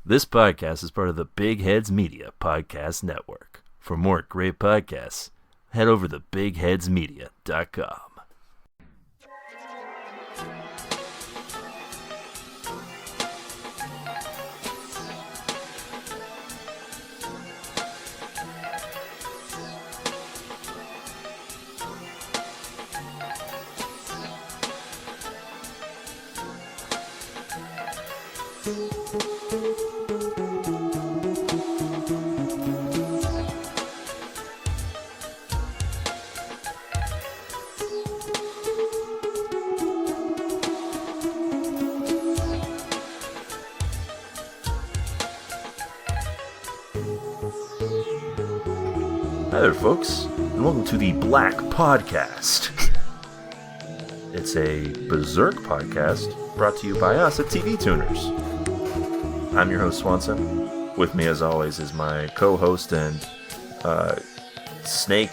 This podcast is part of the Big Heads Media Podcast Network. For more great podcasts, head over to bigheadsmedia.com. Hi there, folks, and welcome to the Black Podcast. It's a Berserk podcast brought to you by us at TV Tuners. I'm your host, Swanson. With me, as always, is my co-host and snake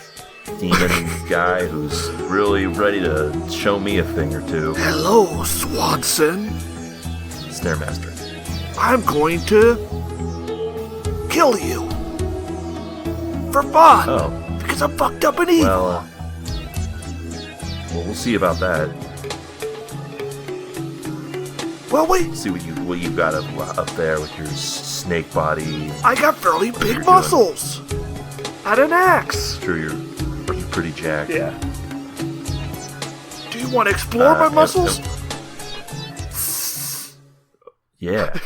demon guy who's really ready to show me a thing or two. Hello, Swanson. Stairmaster. I'm going to kill you. For fun. Oh. Because I'm fucked up and evil. Well, we'll see about that. Well, wait. See what you got up there with your snake body. I got fairly big muscles. And an axe. True, you're pretty jacked. Yeah. Do you want to explore my muscles? Yeah.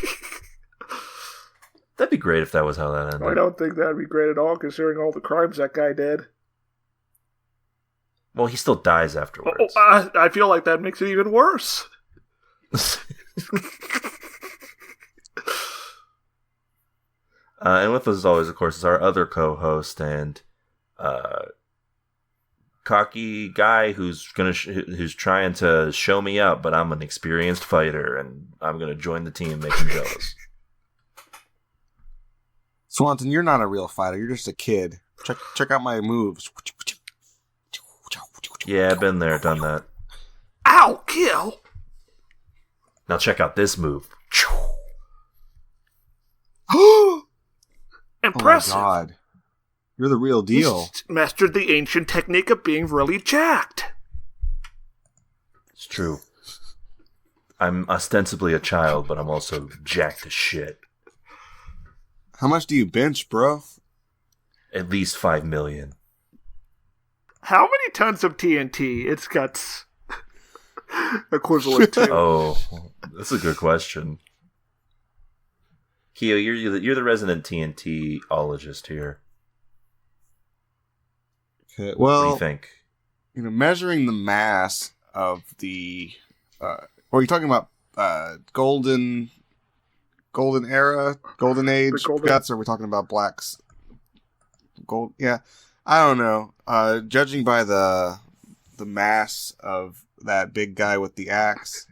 That'd be great if that was how that ended. I don't think that'd be great at all, considering all the crimes that guy did. Well, he still dies afterwards. I feel like that makes it even worse. And with us, as always, of course, is our other co-host and cocky guy who's who's trying to show me up, but I'm an experienced fighter, and I'm gonna join the team, make him jealous. Swanson, you're not a real fighter. You're just a kid. Check out my moves. Yeah, I've been there, done that. Ow, kill! Now check out this move. Impressive. Oh my god. You're the real deal. Mastered the ancient technique of being really jacked. It's true. I'm ostensibly a child, but I'm also jacked as shit. How much do you bench, bro? At least 5 million. How many tons of TNT its guts equivalent to? Oh, that's a good question. Keo, you're the resident TNT-ologist here. Okay, What well, do you think? Measuring the mass of the... are you talking about golden era, golden age guts, or are we talking about blacks? Gold, yeah. I don't know. Judging by the mass of that big guy with the axe,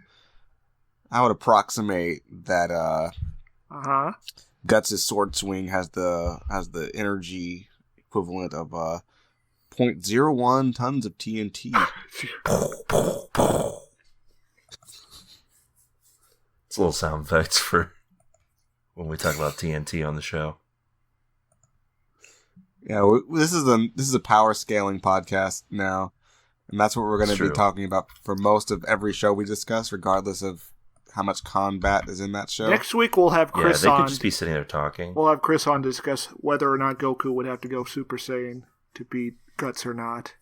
I would approximate that Guts' sword swing has the energy equivalent of 0.01 tons of TNT. It's a little sound effects for when we talk about TNT on the show. Yeah, this is a power scaling podcast now, and that's what we're going to be talking about for most of every show we discuss, regardless of how much combat is in that show. Next week we'll have Chris on. Yeah, they could just be sitting there talking. We'll have Chris on to discuss whether or not Goku would have to go Super Saiyan to beat Guts or not.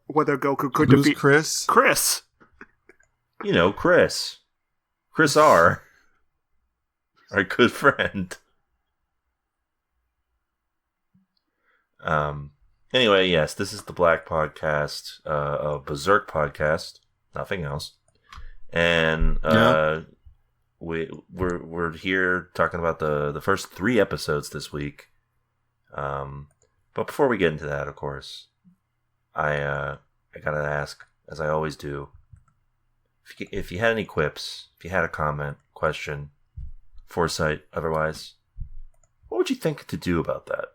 Whether Goku could defeat Chris. Chris. Chris. Chris R. Our good friend. Anyway, yes, this is the Black Podcast, a Berserk podcast, nothing else. And we're here talking about the first 3 episodes this week. But before we get into that, of course, I gotta ask, as I always do, if you had any quips, if you had a comment, question, foresight, otherwise, what would you think to do about that?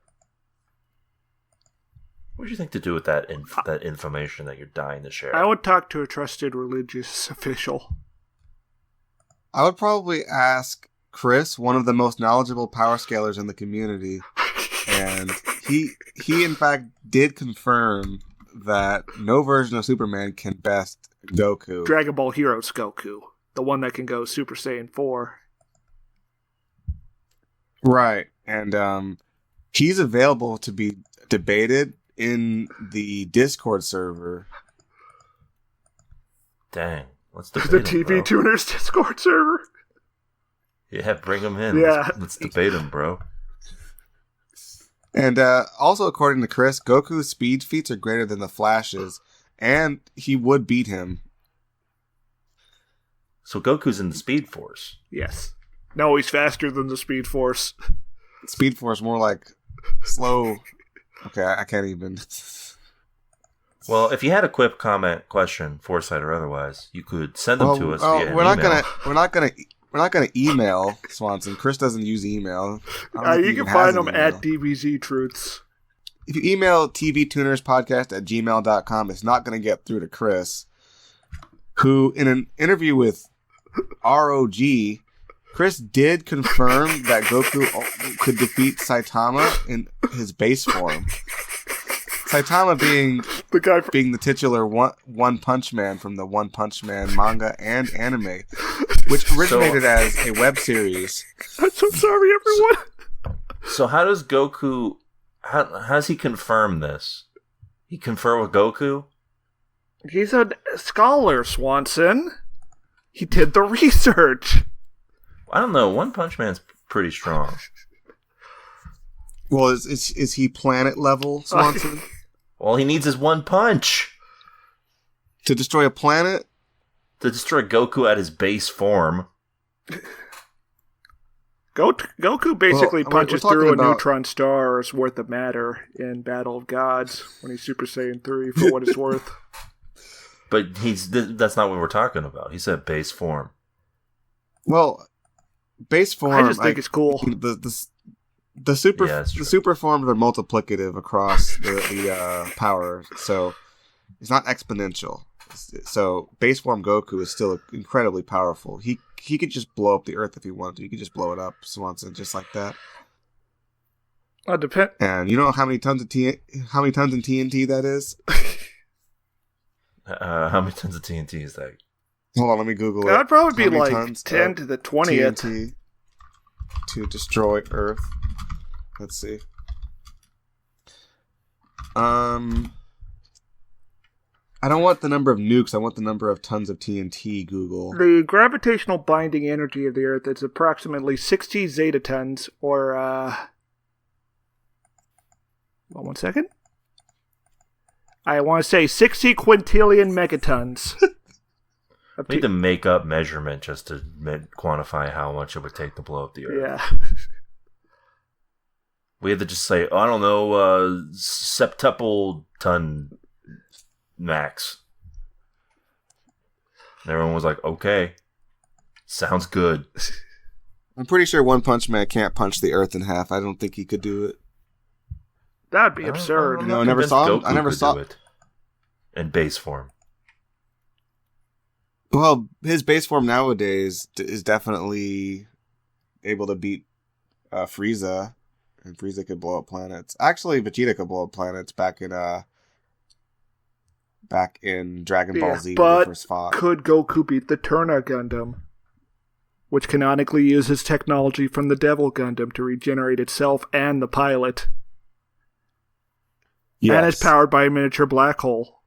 What would you think to do with that information that you're dying to share? I would talk to a trusted religious official. I would probably ask Chris, one of the most knowledgeable power scalers in the community, and he in fact did confirm that no version of Superman can best Goku. Dragon Ball Heroes Goku, the one that can go Super Saiyan 4. Right, and he's available to be debated in the Discord server. Dang, let's debate The him, TV bro. Tuners Discord server. Yeah, bring him in. Yeah. Let's debate him, bro. And also, according to Chris, Goku's speed feats are greater than the Flash's, and he would beat him. So Goku's in the Speed Force. Yes. No, he's faster than the Speed Force. Speed Force more like slow. Okay, I can't even. Well, if you had a quick comment, question, foresight or otherwise, you could send them to us via an we're email. not gonna email Swanson. Chris doesn't use email. I don't think he You can even find has an them email. at DBZ Truths. If you email tvtunerspodcast@gmail.com, it's not going to get through to Chris, who, in an interview with ROG, Chris did confirm that Goku could defeat Saitama in his base form. Saitama being The guy the titular One Punch Man from the One Punch Man manga and anime, which originated as a web series. I'm so sorry, everyone. So how does Goku... How does he confirm this? He confer with Goku? He's a scholar, Swanson. He did the research. I don't know. One Punch Man's pretty strong. Well, is he planet level, Swanson? All he needs is one punch To destroy a planet? to destroy Goku at his base form. Goku basically Well, punches we're talking through a about- neutron star's worth of matter in Battle of Gods when he's Super Saiyan 3, for what it's worth. But that's not what we're talking about. He said base form. Well, base form. I just think it's cool. The super Yeah, that's true. the super forms are multiplicative across the power, so it's not exponential. So base form Goku is still incredibly powerful. He could just blow up the Earth if he wanted to. He could just blow it up, Swanson, just like that. Depend. And you know how many tons in TNT that is? How many tons of TNT is that? Hold on, let me Google it. That'd probably How be many like tons 10 of to the 20th. TNT to destroy Earth. Let's see. I don't want the number of nukes. I want the number of tons of TNT, Google. The gravitational binding energy of the Earth is approximately 60 zetatons, or, one second. I want to say 60 quintillion megatons. We need to make up measurement just to quantify how much it would take to blow up the Earth. Yeah. We had to just say, I don't know, septuple ton max. And everyone was like, okay, sounds good. I'm pretty sure One Punch Man can't punch the Earth in half. I don't think he could do it. That'd be I don't- absurd. I'm No, not I never convinced saw him. Goku I never could saw- do it in base form. Well, his base form nowadays is definitely able to beat Frieza, and Frieza could blow up planets. Actually, Vegeta could blow up planets back in Dragon Ball Yeah, Z when but they first fought. could Goku beat the Turna Gundam, which canonically uses technology from the Devil Gundam to regenerate itself and the pilot, and is powered by a miniature black hole?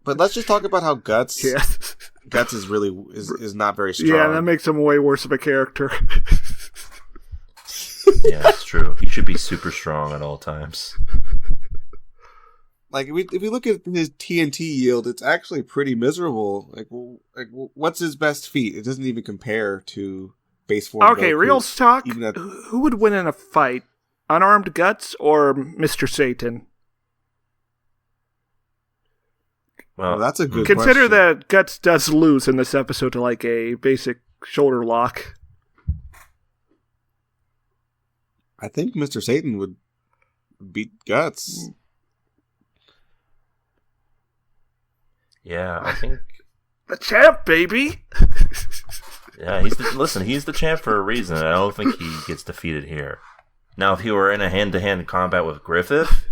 But let's just talk about how Guts Yes. Guts is really is not very strong. Yeah, that makes him way worse of a character. Yeah, it's true. He should be super strong at all times. Like if we look at his TNT yield, it's actually pretty miserable. Like what's his best feat? It doesn't even compare to base form. Okay, Goku. real talk. even at- Who would win in a fight? Unarmed Guts or Mr. Satan? Well, Well, that's a good Consider question. that Guts does lose in this episode to like a basic shoulder lock. I think Mr. Satan would beat Guts. yeah, I think, The champ, baby! Yeah, he's the champ for a reason. I don't think he gets defeated here. Now, if he were in a hand-to-hand combat with Griffith...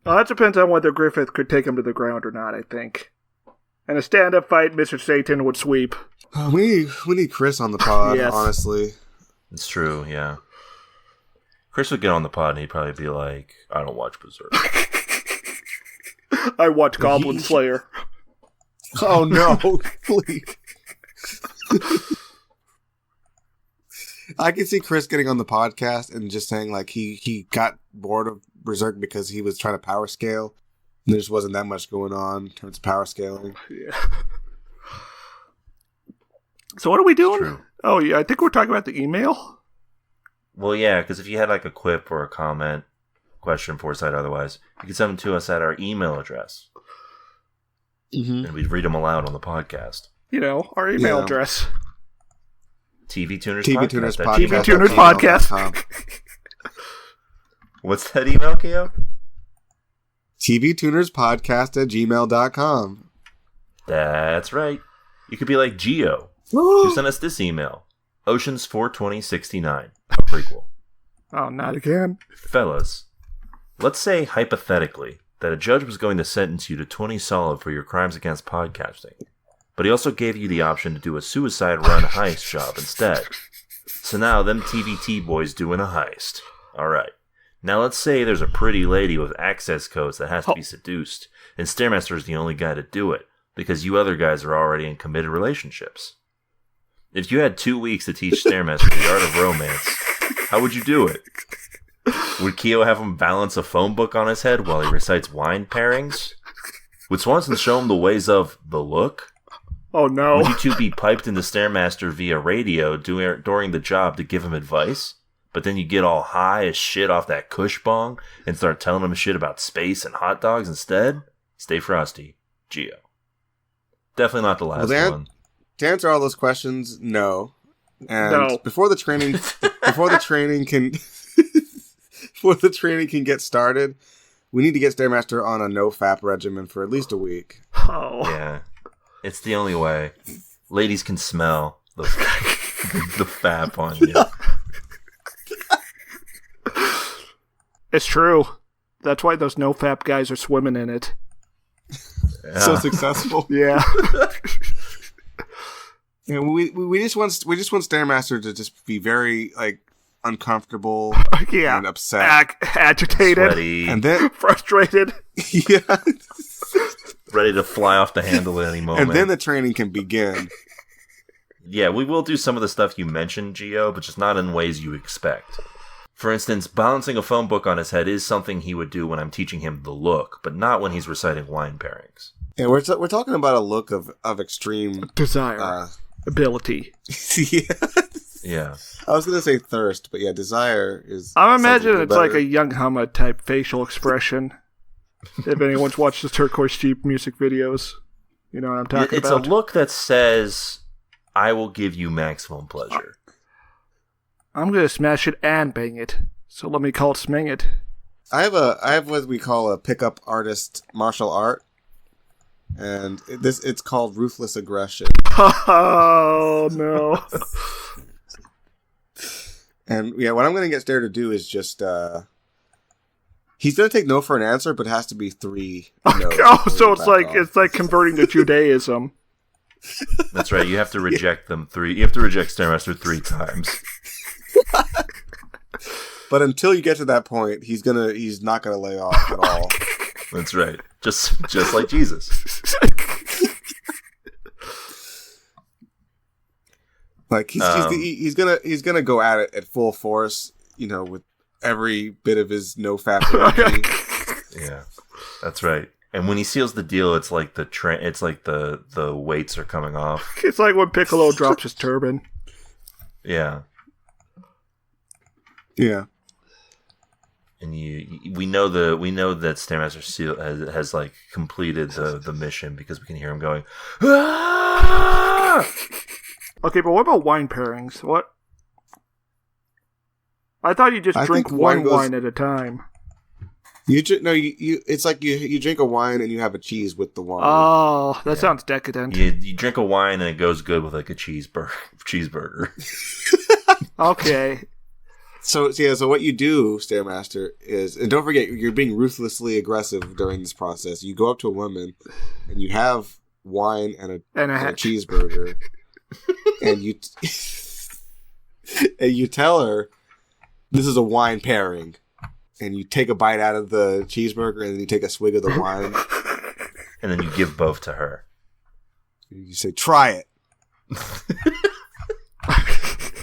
Well, that depends on whether Griffith could take him to the ground or not, I think. In a stand-up fight, Mr. Satan would sweep. We need Chris on the pod, Yes. honestly. It's true, yeah. Chris would get on the pod and he'd probably be like, I don't watch Berserk. I watch Goblin Slayer. Oh, no. Please. I can see Chris getting on the podcast and just saying, like, he got bored of Berserk because he was trying to power scale. And there just wasn't that much going on in terms of power scaling. Yeah. So what are we doing? True. Oh, yeah, I think we're talking about the email. Well, yeah, because if you had like a quip or a comment, question, foresight, otherwise, you could send them to us at our email address. Mm-hmm. And we'd read them aloud on the podcast. You know, our email Yeah. address. TV Tuners TV Podcast. Tuners at Podcast. TV Tuners Podcast. What's that email, Ko? tvtunerspodcast@gmail.com. That's right. You could be like Geo, who sent us this email. Oceans 42069, a prequel. Oh, not again. Fellas, let's say hypothetically that a judge was going to sentence you to 20 solid for your crimes against podcasting, but he also gave you the option to do a suicide run heist job instead. So now them TVT boys doing a heist. Alright. Now let's say there's a pretty lady with access codes that has to be seduced, and Stairmaster is the only guy to do it, because you other guys are already in committed relationships. If you had 2 weeks to teach Stairmaster the art of romance, how would you do it? Would Keo have him balance a phone book on his head while he recites wine pairings? Would Swanson show him the ways of the look? Oh, no. Would you two be piped into Stairmaster via radio during the job to give him advice? But then you get all high as shit off that Kush bong and start telling him shit about space and hot dogs instead? Stay frosty. Geo. Definitely not the last one. To answer all those questions, no. And No. before the training can get started, we need to get Stairmaster on a no-fap regimen for at least a week. Oh. Yeah. It's the only way. Ladies can smell the fap on you. It's true. That's why those no-fap guys are swimming in it. Yeah. So successful. Yeah. And we just want Stairmaster to just be very uncomfortable Yeah. and upset. Agitated. Sweaty. And then Frustrated. yeah. Ready to fly off the handle at any moment. And then the training can begin. Yeah, we will do some of the stuff you mentioned, Geo, but just not in ways you expect. For instance, balancing a phone book on his head is something he would do when I'm teaching him the look, but not when he's reciting wine pairings. Yeah, we're talking about a look of extreme Desire. Ability. yeah. Yeah. I was gonna say thirst, but yeah, desire is. I'm sounds imagining little it's like better. a Young Humma type facial expression. If anyone's watched the Turquoise Jeep music videos, you know what I'm talking It's about. a look that says, I will give you maximum pleasure. I'm gonna smash it and bang it. So let me call it smang it. I have what we call a pickup artist martial art, and it's called ruthless aggression. Oh no. And yeah, what I'm gonna get Stair to do is just he's gonna take no for an answer, but it has to be 3 no's. Oh, so before you it's back like converting to Judaism. That's right, you have to reject them 3. You have to reject Stairmaster 3 times. off. But until you get to that point, he's not gonna lay off at all. That's right. Just like Jesus. Like he's gonna go at it at full force, with every bit of his no fap energy. Yeah. That's right. And when he seals the deal, it's like the weights are coming off. It's like when Piccolo drops his turban. Yeah. Yeah. And we know that Stairmaster Seal has like completed the mission because we can hear him going, "Ah!" Okay, but what about wine pairings? What? I thought you just I drink think one wine goes- wine at a time. It's like you drink a wine and you have a cheese with the wine. Oh, that sounds decadent. You drink a wine and it goes good with like a cheeseburger. Okay. So what you do, Stairmaster, is, and don't forget, you're being ruthlessly aggressive during this process. You go up to a woman and you have wine and a cheeseburger, and you tell her this is a wine pairing, and you take a bite out of the cheeseburger and then you take a swig of the wine, and then you give both to her. You say, "Try it,"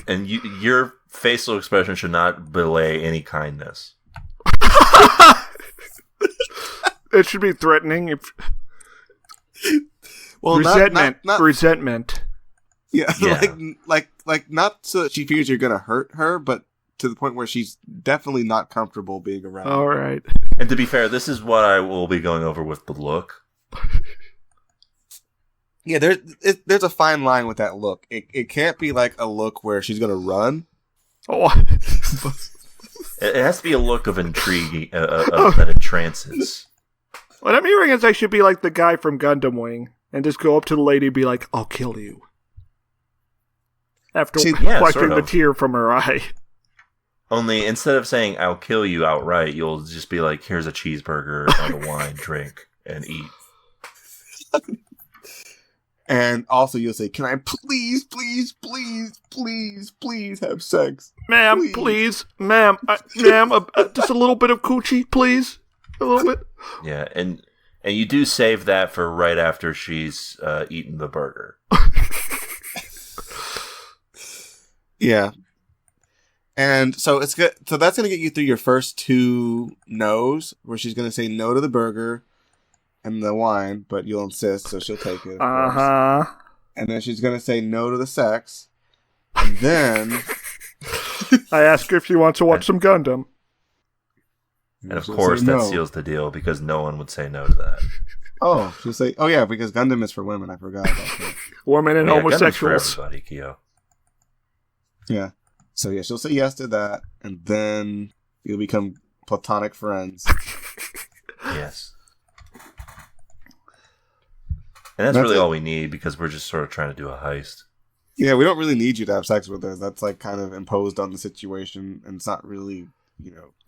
and your facial expression should not belay any kindness. It should be threatening. Well, resentment. not Resentment. Yeah, like not so that she fears you're gonna hurt her, but to the point where she's definitely not comfortable being around. All right. And to be fair, this is what I will be going over with the look. Yeah, there's a fine line with that look. It can't be like a look where she's gonna run. Oh. It has to be a look of intrigue that entrances. What I'm hearing is I should be like the guy from Gundam Wing and just go up to the lady and be like, "I'll kill you." After wiping the tear from her eye. Only instead of saying "I'll kill you" outright, you'll just be like, "Here's a cheeseburger and a wine, drink and eat." And also you'll say, "Can I please have sex? Ma'am, please. Ma'am, just a little bit of coochie, please. A little bit." Yeah, and you do save that for right after she's eaten the burger. Yeah. And so it's good. So that's going to get you through your first two no's, where she's going to say no to the burger and the wine, but you'll insist, so she'll take it. Uh-huh. And then she's going to say no to the sex. And then I ask her if she wants to watch some Gundam. And of course that seals the deal, because no one would say no to that. Oh, she'll say, "Oh yeah, because Gundam is for women." I forgot about that. Women and homosexuals. For everybody, Kyo. Yeah. So yeah, she'll say yes to that, and then you'll become platonic friends. Yes. And that's really all we need, because we're just sort of trying to do a heist. Yeah, we don't really need you to have sex with her. That's like kind of imposed on the situation, and it's not really,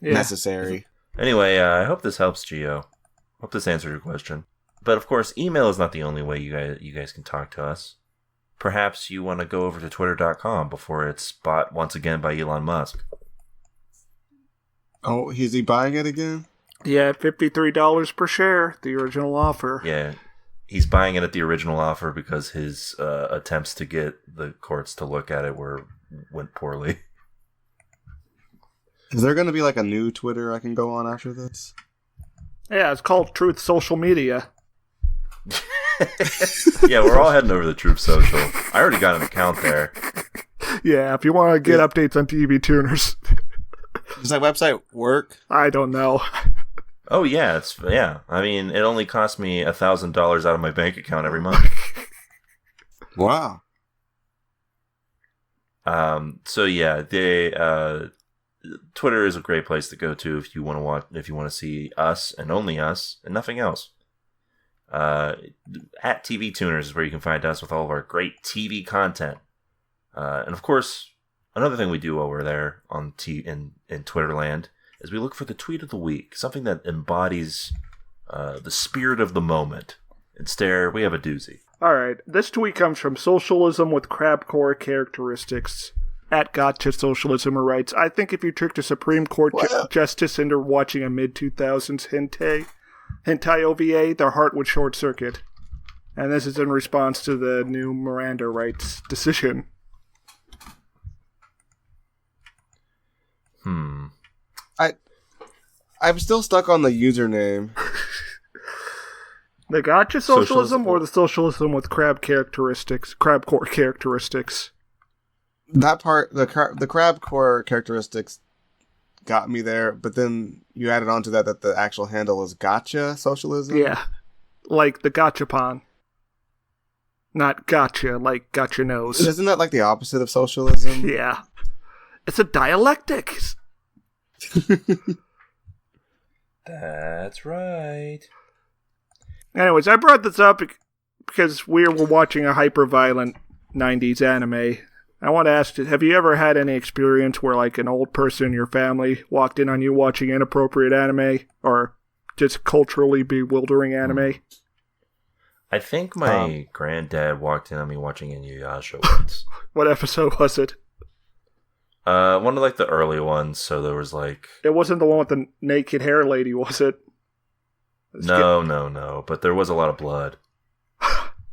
necessary. Anyway, I hope this helps, Gio. Hope this answered your question. But of course, email is not the only way you guys can talk to us. Perhaps you want to go over to twitter.com before it's bought once again by Elon Musk. Oh, is he buying it again? Yeah, $53 per share, the original offer. Yeah, he's buying it at the original offer because his attempts to get the courts to look at it went poorly. Is there going to be like a new Twitter I can go on after this? Yeah, it's called Truth Social Media. Yeah, we're all heading over to Truth Social. I already got an account there. Yeah, if you want to get updates on TV tuners. Does that website work? I don't know. Oh yeah, I mean, it only cost me $1,000 out of my bank account every month. Wow. So yeah, Twitter is a great place to go to if you want to see us and only us and nothing else. At TV Tuners is where you can find us with all of our great TV content. And of course, another thing we do while we're there on in Twitterland is we look for the tweet of the week, something that embodies the spirit of the moment. Instead, we have a doozy. All right, this tweet comes from Socialism with Crabcore Characteristics. At Gotcha Socialism writes, "I think if you tricked a Supreme Court justice into watching a mid-2000s hentai OVA, their heart would short circuit." And this is in response to the new Miranda rights decision. I'm still stuck on the username. The Gotcha Socialism or the Socialism with Crabcore Characteristics? That part, the Crabcore Characteristics got me there, but then you added on to that the actual handle is Gotcha Socialism? Yeah, like the Gachapon. Not gotcha, like gotcha nose. Isn't that like the opposite of socialism? Yeah. It's a dialectic. That's right. Anyways, I brought this up because we were watching a hyper-violent 90s anime. I want to ask, have you ever had any experience where like an old person in your family walked in on you watching inappropriate anime or just culturally bewildering anime? I think my granddad walked in on me watching Inuyasha once. What episode was it? One of like the early ones, so there was like... It wasn't the one with the naked hair lady, was it? No, but there was a lot of blood.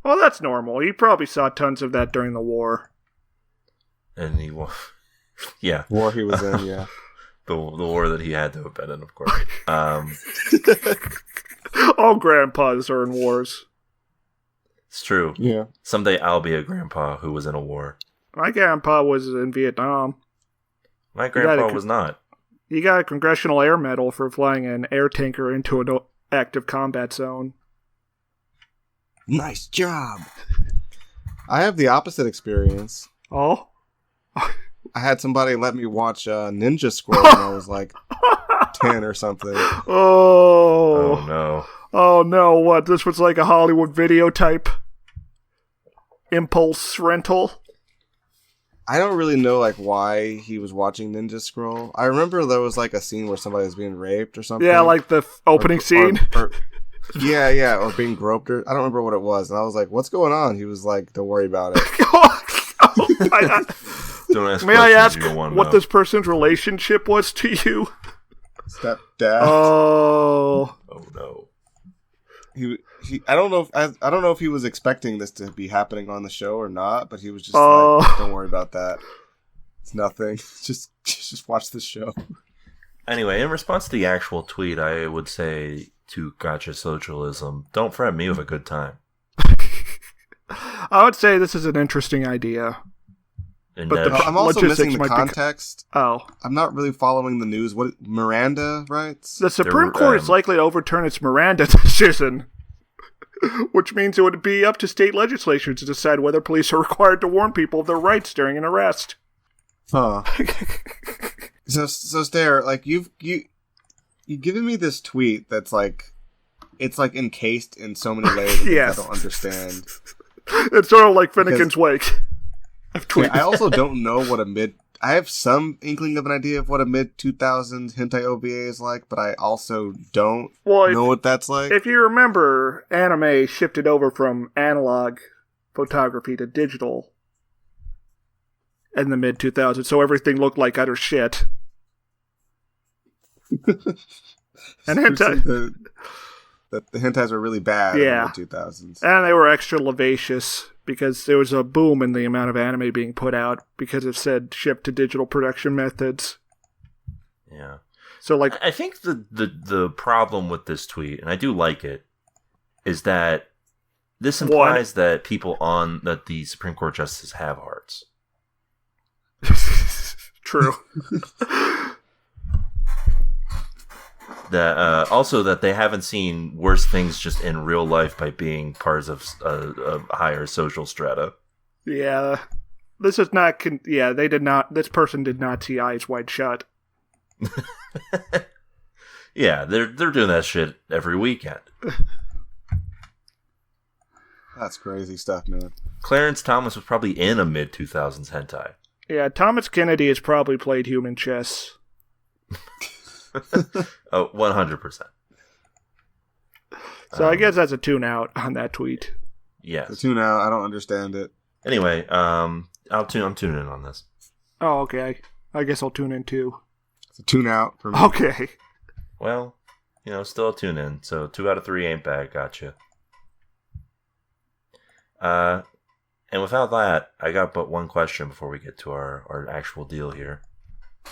Well, that's normal. He probably saw tons of that during the war. And yeah. War he was in, yeah. The war that he had to have been in, of course. All grandpas are in wars. It's true. Yeah. Someday I'll be a grandpa who was in a war. My grandpa was in Vietnam. My grandpa was not. He got a Congressional Air Medal for flying an air tanker into an active combat zone. Nice job. I have the opposite experience. Oh? I had somebody let me watch Ninja Scroll when I was like 10 or something. Oh no. Oh no, what? This was like a Hollywood video type impulse rental? I don't really know like why he was watching Ninja Scroll. I remember there was like a scene where somebody was being raped or something. Yeah, like the opening scene. Yeah, or being groped. I don't remember what it was. And I was like, what's going on? He was like, don't worry about it. Don't ask May I ask what this person's relationship was to you? Stepdad. Oh no. I don't know if he was expecting this to be happening on the show or not, but he was just like, don't worry about that. It's nothing. Just watch this show. Anyway, in response to the actual tweet, I would say to Gotcha Socialism, don't threaten me with a good time. I would say this is an interesting idea. But I'm also missing the context. I'm not really following the news. What Miranda writes? The Supreme Court is likely to overturn its Miranda decision, which means it would be up to state legislatures to decide whether police are required to warn people of their rights during an arrest. Huh. So Stare, like you've given me this tweet that's like, it's like encased in so many layers that I don't understand. It's sort of like Finnegan's Wake. Yeah, I also don't know what I have some inkling of an idea of what a mid-2000s hentai OVA is like, but I also don't know what that's like. If you remember, anime shifted over from analog photography to digital in the mid-2000s, so everything looked like utter shit. And hentai... The hentais were really bad in the mid-2000s. And they were extra lascivious because there was a boom in the amount of anime being put out because of said shift to digital production methods. Yeah. So like I think the problem with this tweet, and I do like it, is that this implies that that the Supreme Court justices have hearts. True. That also that they haven't seen worse things just in real life by being parts of a higher social strata. Yeah, this is not. They did not. This person did not see Eyes Wide Shut. Yeah, they're doing that shit every weekend. That's crazy stuff, man. Clarence Thomas was probably in a mid-2000s hentai. Yeah, Thomas Kennedy has probably played human chess. Oh, 100%. So I guess that's a tune out on that tweet. Yes. A tune out. I don't understand it. Anyway, I'm tuning in on this. Oh, okay. I guess I'll tune in too. It's a tune out for me. Okay. Well, still a tune in. So 2 out of 3 ain't bad. Gotcha. And without that, I got but one question before we get to our actual deal here.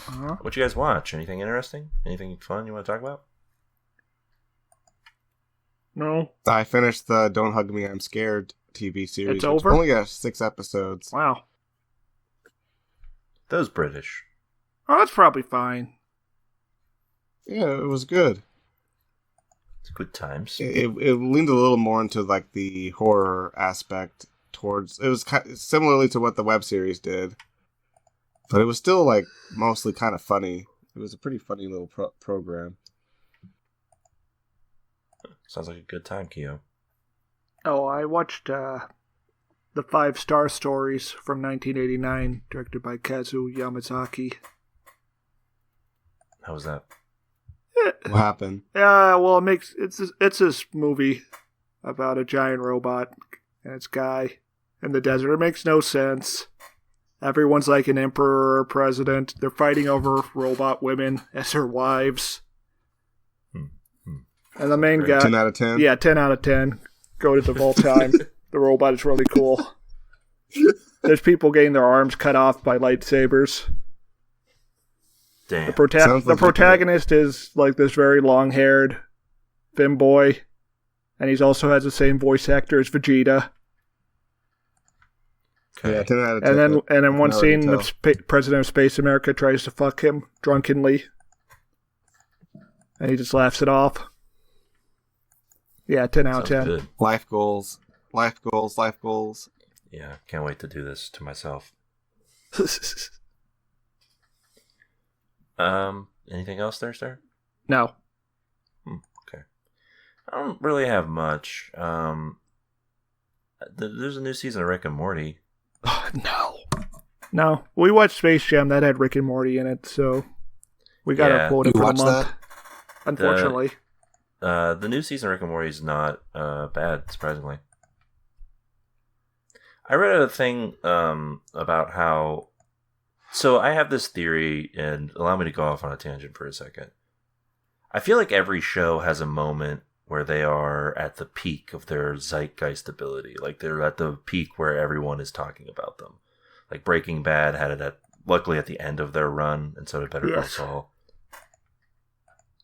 Uh-huh. What you guys watch? Anything interesting? Anything fun you want to talk about? No. I finished the Don't Hug Me, I'm Scared TV series. It's over? Only got 6 episodes. Wow. Those British. Oh, that's probably fine. Yeah, it was good. It's good times. It leaned a little more into like the horror aspect towards. It was similarly to what the web series did. But it was still, like, mostly kind of funny. It was a pretty funny little program. Sounds like a good time, Kyo. Oh, I watched the 5 Star Stories from 1989, directed by Kazuo Yamazaki. How was that? What happened? Yeah, well, it's this movie about a giant robot and its guy in the desert. It makes no sense. Everyone's like an emperor or president. They're fighting over robot women as their wives. And the main guy... 10 out of 10? Yeah, 10 out of 10. Go to the all time. The robot is really cool. There's people getting their arms cut off by lightsabers. Damn. The protagonist is like this very long-haired femboy, and he also has the same voice actor as Vegeta. Okay. Yeah, 10 out of 10. And then one scene, the President of Space America tries to fuck him drunkenly, and he just laughs it off. Yeah, 10 out of 10. Good. Life goals. Life goals. Life goals. Yeah, can't wait to do this to myself. Anything else there, sir? No. Okay. I don't really have much. There's a new season of Rick and Morty. No. We watched Space Jam. That had Rick and Morty in it, so we got our quota for the month. That? Unfortunately. The new season of Rick and Morty is not bad, surprisingly. I read a thing about how... So I have this theory, and allow me to go off on a tangent for a second. I feel like every show has a moment where they are at the peak of their zeitgeist ability. Like they're at the peak where everyone is talking about them. Like Breaking Bad had it luckily at the end of their run, and so did Better Call Saul.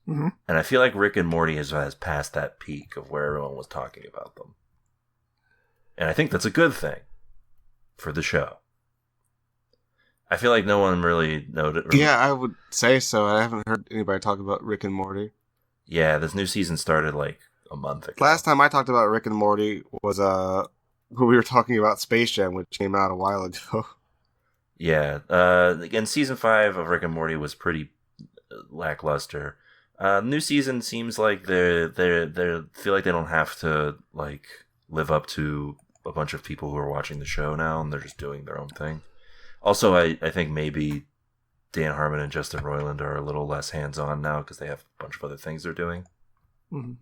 Mm-hmm. And I feel like Rick and Morty has passed that peak of where everyone was talking about them. And I think that's a good thing for the show. I feel like no one really noticed. Yeah, I would say so. I haven't heard anybody talk about Rick and Morty. Yeah, this new season started like a month ago. Last time I talked about Rick and Morty was when we were talking about Space Jam, which came out a while ago. Yeah, again, season 5 of Rick and Morty was pretty lackluster. New season seems like they feel like they don't have to like live up to a bunch of people who are watching the show now, and they're just doing their own thing. Also, I think maybe Dan Harmon and Justin Roiland are a little less hands-on now because they have a bunch of other things they're doing. Mm-hmm.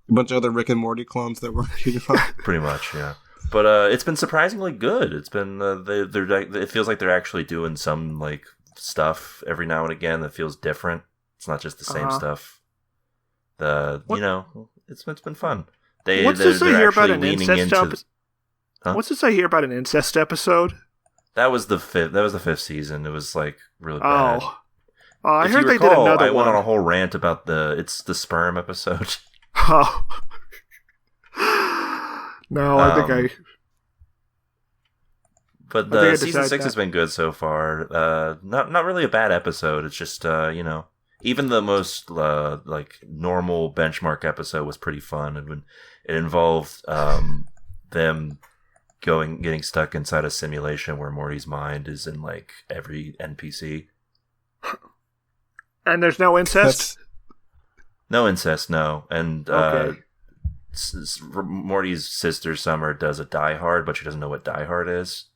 A bunch of other Rick and Morty clones that we're working on. Pretty much, yeah. But it's been surprisingly good. It's been it feels like they're actually doing some like stuff every now and again that feels different. It's not just the same stuff. It's been fun. What's this I hear about an incest episode? What's this I hear about an incest episode? That was the fifth season. It was like really bad. I heard they did another one. I went on a whole rant about the sperm episode. Oh. No, I think But the season 6 has been good so far. Not really a bad episode. It's just even the most like normal benchmark episode was pretty fun, and when it involved them getting stuck inside a simulation where Morty's mind is in like every NPC. And there's no incest? No incest, no. And okay. Morty's sister Summer does a Die Hard, but she doesn't know what Die Hard is.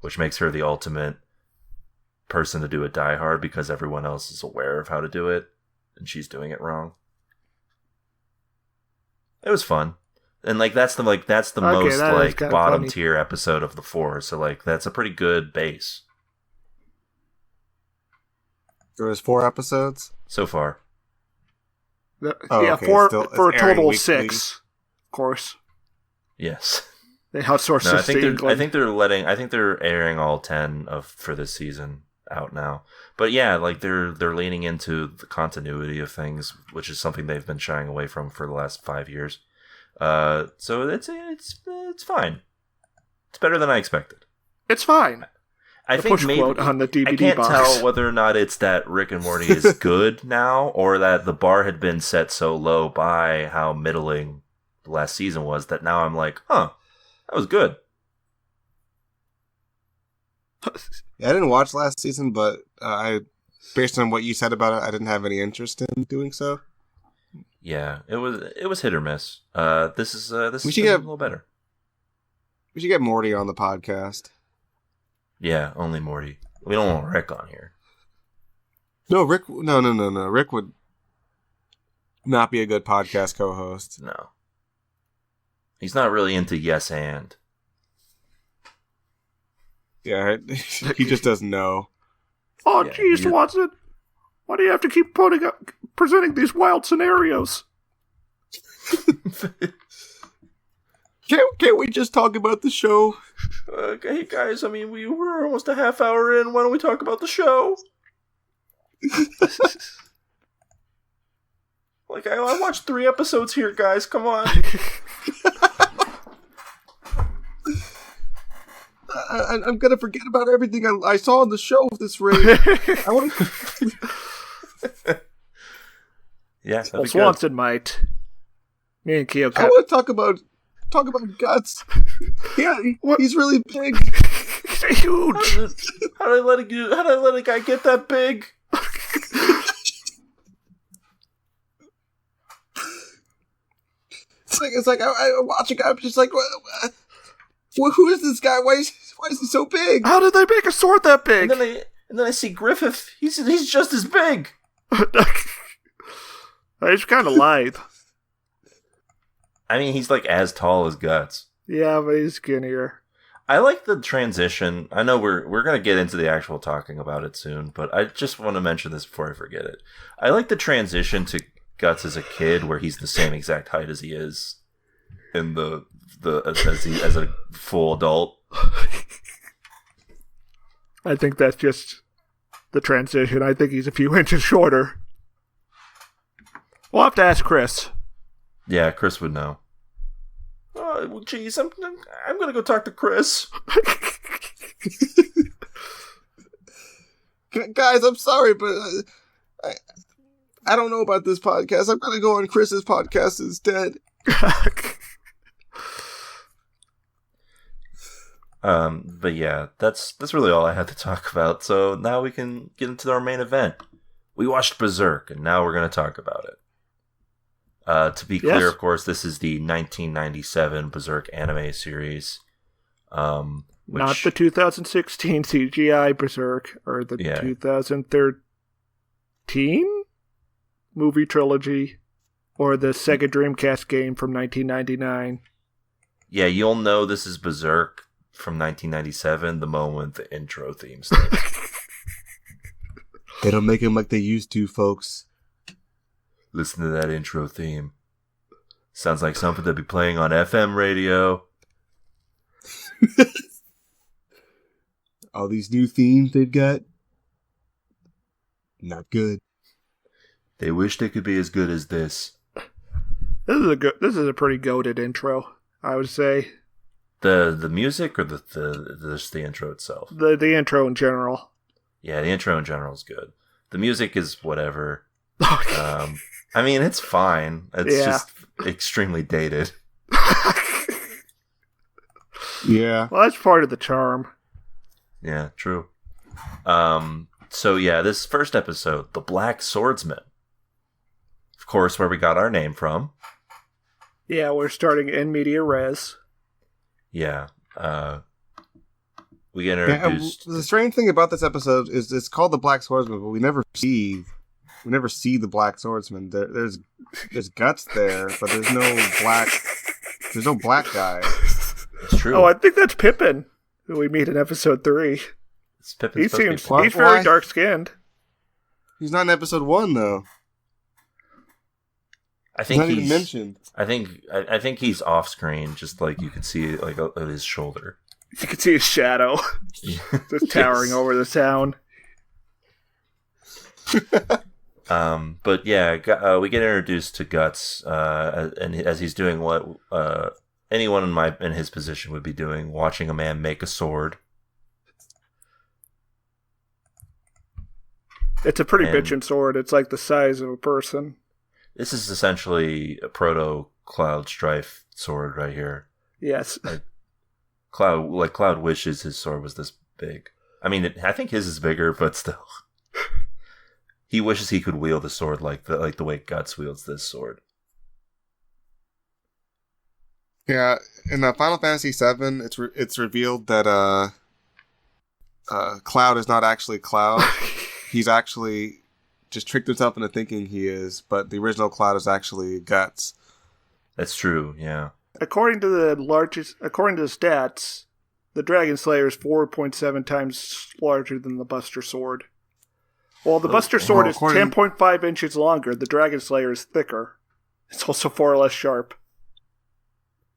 Which makes her the ultimate person to do a Die Hard because everyone else is aware of how to do it, and she's doing it wrong. It was fun. And like that's the most like bottom funny. Tier episode of the 4, so like that's a pretty good base. There was 4 episodes so far. Okay. 4 for a total of 6, of course. Yes. They outsourced no, I think they're airing all 10 for this season out now. But yeah, like they're leaning into the continuity of things, which is something they've been shying away from for the last 5 years. So it's fine. It's better than I expected. It's fine. I think maybe on the DVD I can't box. tell whether or not it's that Rick and Morty is good now, or that the bar had been set so low by how middling the last season was that now I'm like, that was good. Yeah, I didn't watch last season, but based on what you said about it, I didn't have any interest in doing so. Yeah, it was hit or miss. This is We a should get- little better. We should get Morty on the podcast. Yeah, only Morty. We don't want Rick on here. No, Rick. No. Rick would not be a good podcast co-host. No. He's not really into yes and. Yeah, he just doesn't know. Oh, Yeah, jeez, you- Watson. Why do you have to keep presenting these wild scenarios? Can't we just talk about the show? Hey guys, I mean, we're almost a half hour in. Why don't we talk about the show? Like, I watched 3 episodes here, guys. Come on. I'm gonna forget about everything I saw on the show at this rate. I want to. Yeah, that'd Well, be good. Swanson might. Me and Keo I want to talk about Guts. Yeah, he's really big. He's huge. How did I let a guy get that big? It's like I watch a guy. I'm just like, who is this guy? Why is he so big? How did they make a sword that big? And then I see Griffith. He's just as big. He's kind of lithe. I mean, he's like as tall as Guts. Yeah, but he's skinnier. I like the transition. I know we're gonna get into the actual talking about it soon, but I just want to mention this before I forget it. I like the transition to Guts as a kid, where he's the same exact height as he is in the as a full adult. I think that's just the transition. I think he's a few inches shorter. We'll have to ask Chris. Yeah, Chris would know. Oh, well, geez, I'm gonna go talk to Chris. Guys, I'm sorry, but I don't know about this podcast. I'm gonna go on Chris's podcast instead. But yeah, that's really all I had to talk about. So now we can get into our main event. We watched Berserk, and now we're going to talk about it. To be clear, Yes. of course, this is the 1997 Berserk anime series. Which, Not the 2016 CGI Berserk, or the Yeah. 2013 movie trilogy, or the Sega Dreamcast game from 1999. Yeah, you'll know this is Berserk from 1997 the moment the intro theme starts. They don't make him like they used to, folks. Listen to that intro theme. Sounds like something to be playing on FM radio. All these new themes they've got, not good. They wish they could be as good as this. This is a pretty goated intro, I would say. The music or just the intro itself? The intro in general. Yeah, the intro in general is good. The music is whatever. I mean, it's fine. It's just extremely dated. Yeah. Well, that's part of the charm. Yeah, true. So yeah, this first episode, The Black Swordsman. Of course, where we got our name from. Yeah, we're starting in media res. Yeah. We get Yeah, introduced. the strange thing about this episode is it's called The Black Swordsman, but we never see the Black Swordsman. There's Guts there, but there's no black guy. It's true. Oh, I think that's Pippin, who we meet in episode 3. It's Pippin's He supposed to be seems black. he's very Why? dark skinned. He's not in episode 1 though. I He's think not even he's. mentioned. I think he's off screen, just like you could see like on his shoulder. You can see his shadow just towering over the town. But yeah, we get introduced to Guts, and as he's doing what anyone in his position would be doing, watching a man make a sword. It's a pretty And- bitchin' sword. It's like the size of a person. This is essentially a proto Cloud Strife sword right here. Yes. Cloud wishes his sword was this big. I mean, I think his is bigger, but still, he wishes he could wield the sword like the way Guts wields this sword. Yeah, in Final Fantasy VII, it's revealed that Cloud is not actually Cloud. He's actually just tricked himself into thinking he is, but the original Cloud is actually Guts. That's true, yeah. According to the stats, the Dragon Slayer is 4.7 times larger than the Buster Sword. While the Buster Sword is 10.5 inches longer, the Dragon Slayer is thicker. It's also far less sharp.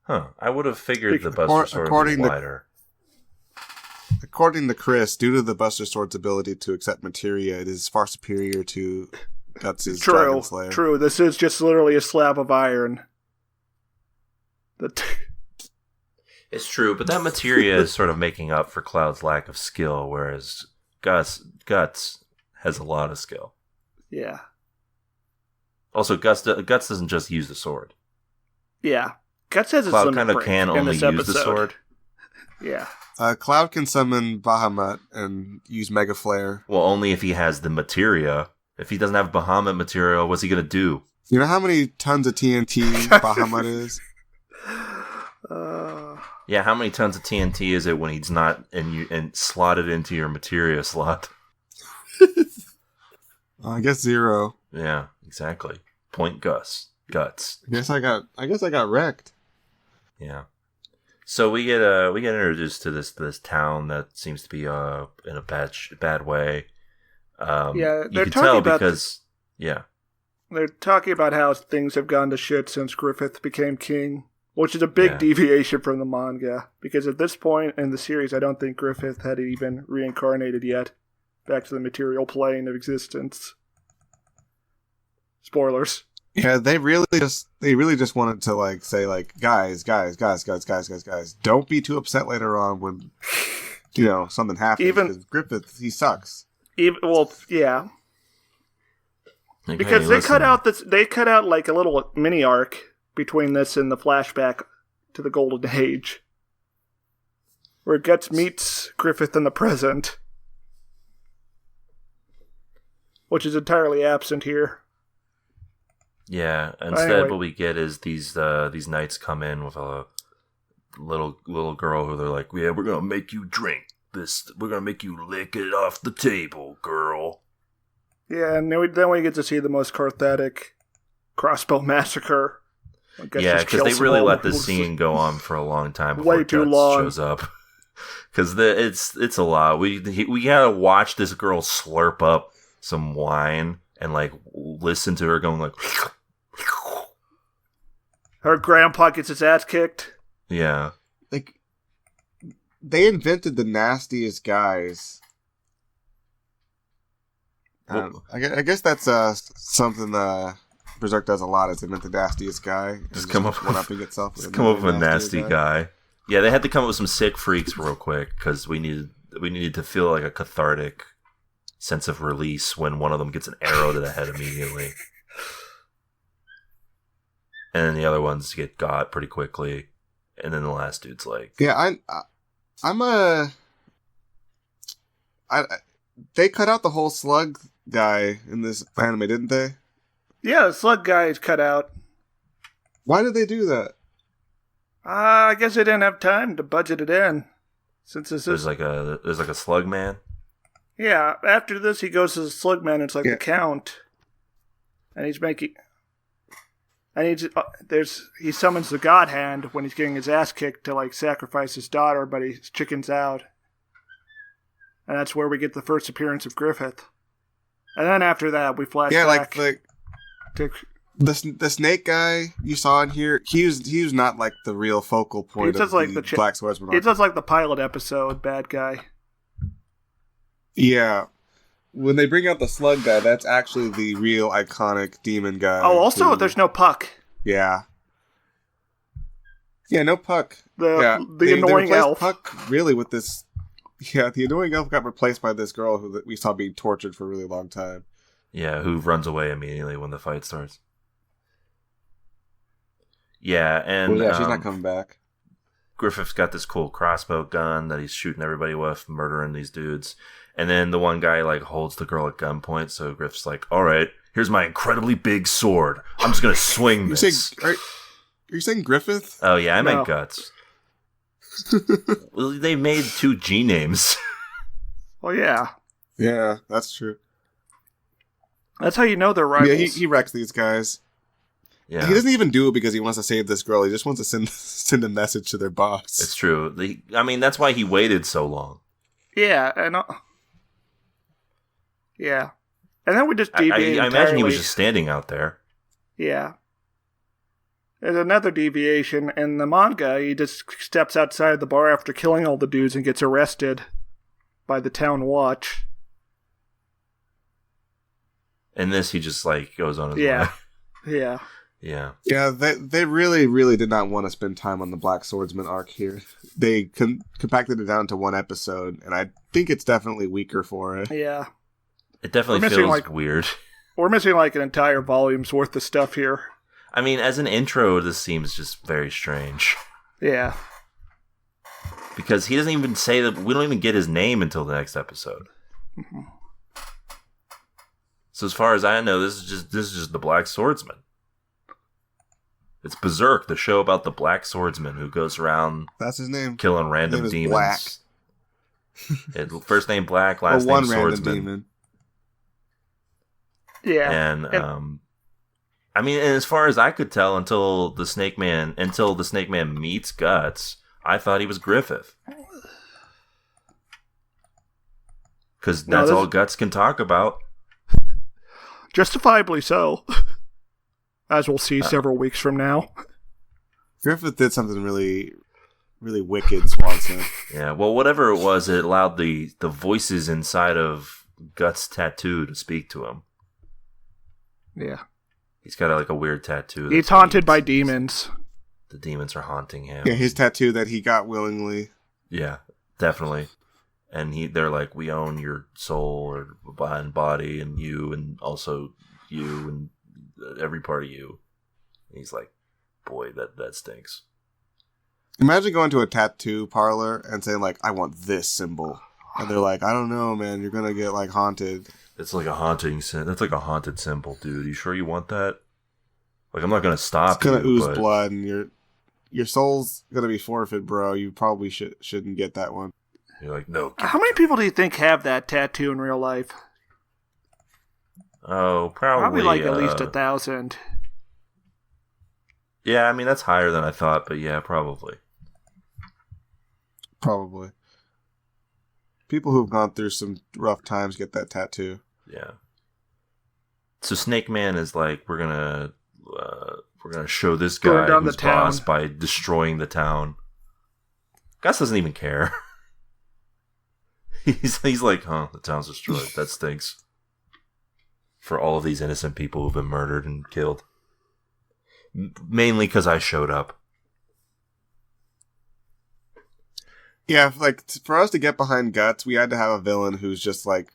Huh. I would have figured the Buster Sword would be wider. According to Chris, due to the Buster Sword's ability to accept materia, it is far superior to Guts' Dragon Slayer. True. This is just literally a slab of iron. It's true, but that materia is sort of making up for Cloud's lack of skill, whereas Guts has a lot of skill. Yeah. Also, Guts doesn't just use the sword. Yeah. Guts has Cloud kind of can only use the sword. Yeah. Cloud can summon Bahamut and use Mega Flare. Well, only if he has the materia. If he doesn't have Bahamut material, what's he going to do? You know how many tons of TNT Bahamut is? Yeah, how many tons of TNT is it when he's not and slotted into your materia slot? I guess 0. Yeah, exactly. Point Guts. I guess I got wrecked. Yeah. So we get introduced to this town that seems to be in a bad way. Yeah, they're talking about they're talking about how things have gone to shit since Griffith became king, which is a big deviation from the manga. Because at this point in the series, I don't think Griffith had even reincarnated yet, back to the material plane of existence. Spoilers. Yeah, they really just wanted to say guys, don't be too upset later on when something happens. Even Griffith, he sucks. Yeah. Because they cut out like a little mini arc between this and the flashback to the Golden Age, where Guts meets Griffith in the present, which is entirely absent here. Yeah, instead what we get is these knights come in with a little girl who they're like, yeah, we're gonna make you drink this. We're gonna make you lick it off the table, girl. Yeah, and then we get to see the most cathartic crossbow massacre. Yeah, because they really let this scene go on for a long time before Guts shows up. Because it's a lot. We gotta watch this girl slurp up some wine and listen to her going her grandpa gets his ass kicked. Yeah. They invented the nastiest guys. I guess that's something Berserk does a lot, is invent the nastiest guy. Just come up with a nasty guy. Yeah, they had to come up with some sick freaks real quick, because we needed to feel like a cathartic sense of release when one of them gets an arrow to the head immediately. And then the other ones get got pretty quickly. And then the last dude's like... Yeah, they cut out the whole slug guy in this anime, didn't they? Yeah, the slug guy is cut out. Why did they do that? I guess they didn't have time to budget it in. Since there's like a slug man? Yeah, after this he goes to the slug man, it's like the Count. And he's making... And he summons the God Hand when he's getting his ass kicked to sacrifice his daughter, but he chickens out. And that's where we get the first appearance of Griffith. And then after that, we flash back. To the snake guy you saw in here, he was not the real focal point of the Black Swordsman. It's just like the pilot episode, bad guy. Yeah. When they bring out the slug guy, that's actually the real iconic demon guy. Oh, also, there's no Puck. Yeah. Yeah, no Puck. The annoying elf. Puck really with this... Yeah, the annoying elf got replaced by this girl who we saw being tortured for a really long time. Yeah, who runs away immediately when the fight starts. Yeah, and... Well, yeah, she's not coming back. Griffith's got this cool crossbow gun that he's shooting everybody with, murdering these dudes. And then the one guy holds the girl at gunpoint, so Griffith's like, all right, here's my incredibly big sword. I'm just going to swing this. you saying Griffith? Oh yeah, I No. meant Guts. Well, they made 2 G names. Well, yeah. Yeah, that's true. That's how you know they're rivals. Yeah, he wrecks these guys. Yeah, He doesn't even do it because he wants to save this girl. He just wants to send a message to their boss. it's true. I mean, that's why he waited so long. Yeah, and yeah, and then we just deviate. I imagine he was entirely. just standing out there. Yeah. There's another deviation. In the manga, he just steps outside the bar after killing all the dudes and gets arrested by the town watch. In this, he just like goes on his Yeah. way. Yeah. Yeah. Yeah, they really, really did not want to spend time on the Black Swordsman arc here. They compacted it down to 1 episode, and I think it's definitely weaker for it. Yeah. It definitely We're missing, feels like- weird. We're missing like an entire volume's worth of stuff here. I mean, as an intro, this seems just very strange. Yeah. Because he doesn't even say that. We don't even get his name until the next episode. Mm-hmm. So as far as I know, this is just the Black Swordsman. It's Berserk, the show about the Black Swordsman who goes around That's his name. killing random His name is demons. First name Black, last Or name one random Swordsman. demon. Yeah. And I mean, and as far as I could tell, until the Snake Man meets Guts, I thought he was Griffith. Because No, that's this- all Guts can talk about. Justifiably so. As we'll see several weeks from now. Griffith did something really, really wicked, Swanson. Yeah, well, whatever it was, it allowed the voices inside of Guts' tattoo to speak to him. Yeah. He's got like a weird tattoo. He's that haunted by means demons. The demons are haunting him. Yeah, his tattoo that he got willingly. Yeah, definitely. And they're like, we own your soul or and body and you and also you and every part of you. And he's like, boy, that stinks. Imagine going to a tattoo parlor and saying, like, I want this symbol. And they're like, I don't know, man. You're going to get, like, haunted. It's like a haunting. That's like a haunted symbol, dude. You sure you want that? Like, I'm not gonna stop. It's going to you, ooze but blood, and your soul's going to be forfeit, bro. You probably shouldn't get that one. You're like, no. How many people do you think have that tattoo in real life? Oh, probably Like at least 1,000. Yeah, I mean that's higher than I thought, but yeah, probably. Probably. People who've gone through some rough times get that tattoo. Yeah. So Snake Man is like, we're gonna show this Burn guy down who's the town. boss by destroying the town. Gus doesn't even care. He's like, huh, the town's destroyed. That stinks. For all of these innocent people who've been murdered and killed. Mainly because I showed up. Yeah, like, for us to get behind Guts, we had to have a villain who's just, like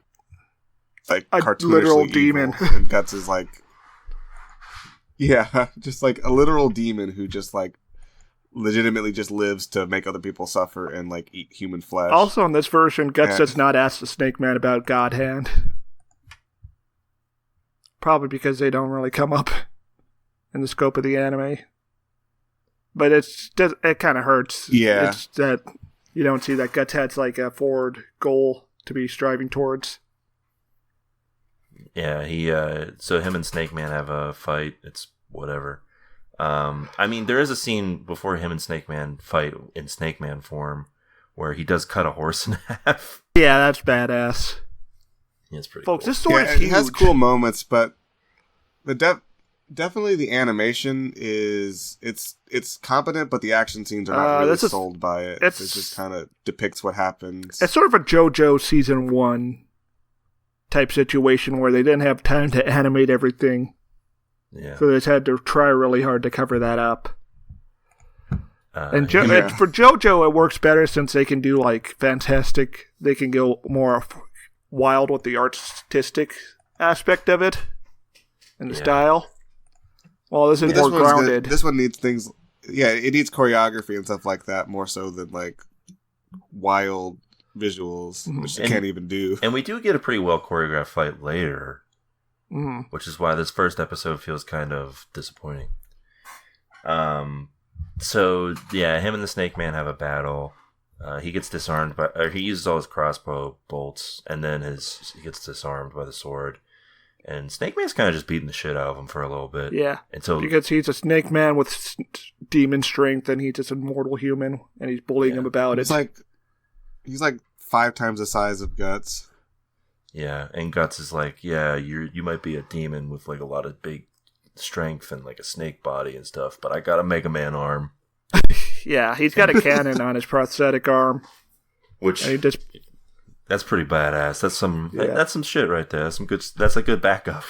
A cartoonishly literal evil. demon. And Guts is, like... Yeah, just, like, a literal demon who just, like, legitimately just lives to make other people suffer and, like, eat human flesh. Also, in this version, Guts Yeah. does not ask the Snake Man about God Hand. Probably because they don't really come up in the scope of the anime. But it kind of hurts. Yeah. It's that you don't see that Guts has like a forward goal to be striving towards. Yeah, so him and Snake Man have a fight. It's whatever. I mean, there is a scene before him and Snake Man fight in Snake Man form where he does cut a horse in half. Yeah, that's badass. Yeah, it's pretty Folks, cool. this sword Yeah, is it huge. has cool moments, but the definitely the animation is it's competent, but the action scenes are not really this is- sold by it. It it's- just kind of depicts what happens. It's sort of a JoJo Season 1 type situation where they didn't have time to animate everything. Yeah. So they just had to try really hard to cover that up. And Yeah. for JoJo, it works better since they can do like fantastic. They can go more wild with the artistic aspect of it and the Yeah. style. Well, this is This more one's good. grounded. This one needs things. Yeah, it needs choreography and stuff like that more so than like wild visuals, which you And- can't even do. And we do get a pretty well choreographed fight later, Mhm. which is why this first episode feels kind of disappointing. So yeah, him and the Snake Man have a battle. He gets disarmed or he uses all his crossbow bolts, and then he gets disarmed by the sword. And Snake Man's kind of just beating the shit out of him for a little bit. Yeah, until because he's a Snake Man with demon strength, and he's just a mortal human, and he's bullying him about it. He's like 5 times the size of Guts. Yeah, and Guts is like, yeah, you might be a demon with like a lot of big strength and like a snake body and stuff, but I got a Mega Man arm. Yeah, he's got a cannon on his prosthetic arm, that's pretty badass. That's some shit right there. That's a good backup.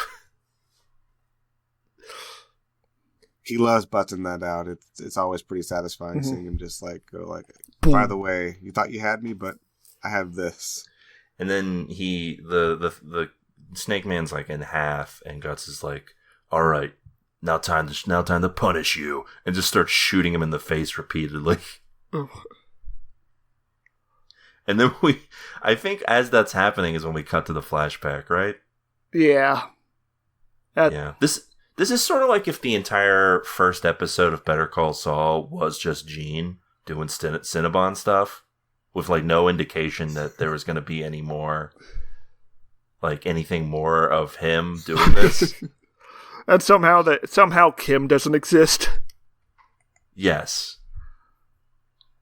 He loves butting that out. It's always pretty satisfying seeing him just like go like, by the way, you thought you had me, but I have this. And then the Snake Man's like in half, and Guts is like, all right, now time to punish you, and just starts shooting him in the face repeatedly. And then I think as that's happening is when we cut to the flashback, right? Yeah. Yeah. This is sort of like if the entire first episode of Better Call Saul was just Gene doing Cinnabon stuff, with like no indication that there was going to be any more, like anything more of him doing this. And somehow Kim doesn't exist. Yes.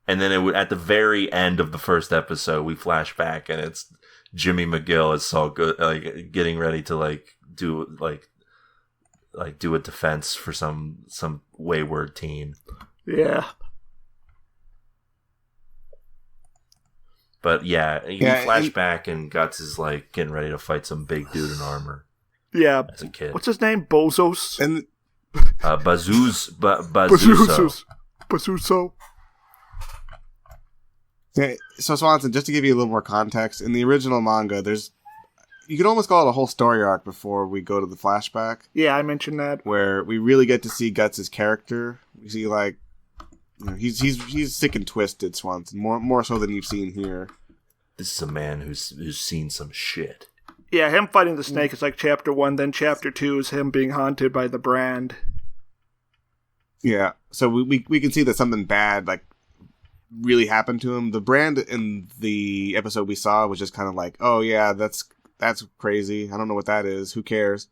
And then at the very end of the first episode, we flash back, and it's Jimmy McGill as Saul Good, like getting ready to do a defense for some wayward teen. Yeah. But yeah, you flash back, and Guts is like getting ready to fight some big dude in armor. Yeah. As a kid. What's his name? Bozos? And Bazuso. Yeah, so Swanson, just to give you a little more context, in the original manga, you could almost call it a whole story arc before we go to the flashback. Yeah, I mentioned that. Where we really get to see Guts' character. We see he's sick and twisted, Swanson, more so than you've seen here. This is a man who's seen some shit. Yeah, him fighting the snake is like chapter 1, then chapter 2 is him being haunted by the brand. Yeah, so we can see that something bad really happened to him. The brand in the episode we saw was just kind of like, oh yeah, that's crazy. I don't know what that is. Who cares?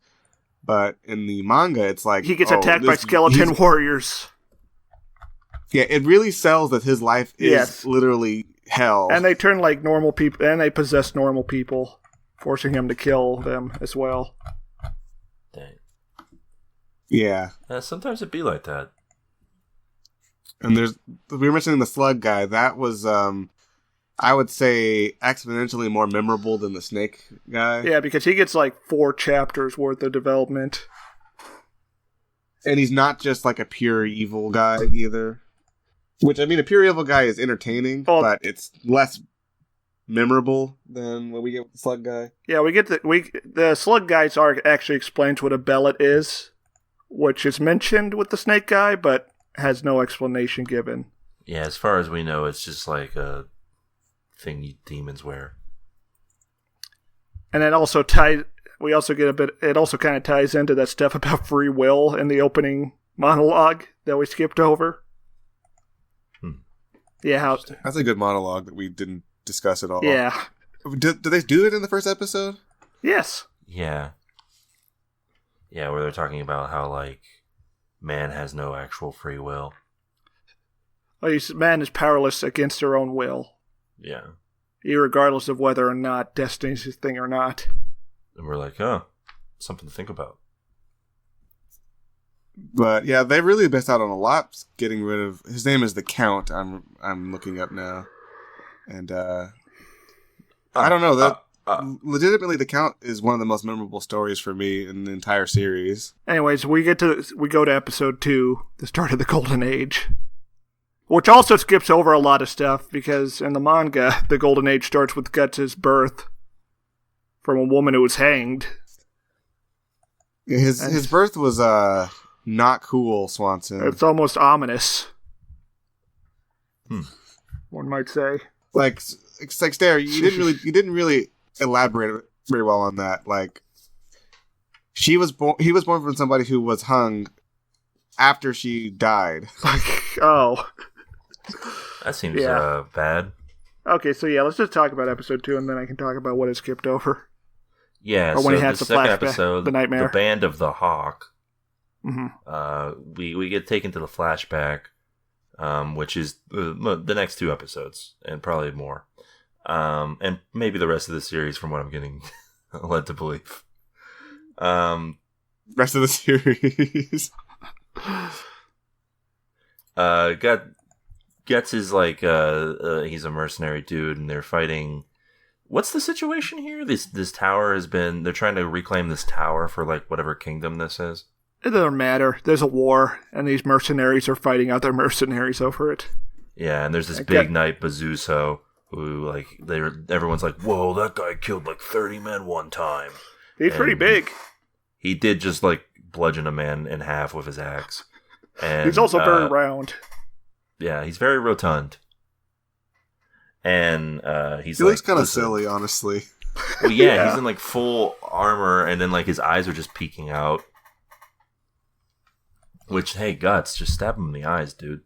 But in the manga, it's like he gets attacked by skeleton warriors. Yeah, it really sells that his life is literally hell. And they turn like normal people, and they possess normal people, forcing him to kill them as well. Dang. Yeah. Sometimes it be like that. And we were mentioning the slug guy. That was, I would say, exponentially more memorable than the snake guy. Yeah, because he gets like 4 chapters worth of development. And he's not just like a pure evil guy either. Which, I mean, a pure evil guy is entertaining, but it's less memorable than what we get with the slug guy. Yeah, the slug guy's arc actually explains what a bellet is, which is mentioned with the snake guy, but has no explanation given. Yeah, as far as we know, it's just like a thing demons wear. And it also it also kind of ties into that stuff about free will in the opening monologue that we skipped over. Yeah, that's a good monologue that we didn't discuss at all. Yeah. Do they do it in the first episode? Yes. Yeah. Yeah, where they're talking about how like man has no actual free will. Man is powerless against their own will. Yeah. Irregardless of whether or not destiny's his thing or not. And we're like, oh, something to think about. But yeah, they really missed out on a lot getting rid of his name is the Count. I'm looking up now. And I don't know, that legitimately the Count is one of the most memorable stories for me in the entire series. Anyways, we go to episode 2, the start of the Golden Age. Which also skips over a lot of stuff because in the manga, the Golden Age starts with Guts' birth from a woman who was hanged. Yeah, his birth was not cool, Swanson. It's almost ominous. One might say. Like Stare, you didn't really elaborate very well on that. Like he was born from somebody who was hung after she died. Oh. That seems Yeah. bad. Okay, so yeah, let's just talk about episode 2, and then I can talk about what is skipped over. Yeah, Or when so he has the the second flashback, episode, the nightmare. the Band of the Hawk, Mm-hmm. we get taken to the flashback, which is the next 2 episodes, and probably more. And maybe the rest of the series from what I'm getting led to believe. Rest of the series. Guts is like he's a mercenary dude, and they're fighting. What's the situation here? This tower has been. They're trying to reclaim this tower for like whatever kingdom this is. It doesn't matter. There's a war, and these mercenaries are fighting other mercenaries over it. Yeah, and there's this I big get- knight Bazuso who like everyone's like, whoa, that guy killed like 30 men one time. He's pretty And big. He did just like bludgeon a man in half with his axe. And He's also very round. Yeah, he's very rotund. And he's He like, looks kind of "Listen." silly, honestly. Well, yeah, Yeah. he's in like full armor, and then like his eyes are just peeking out. Which, hey, Guts, just stab him in the eyes, dude.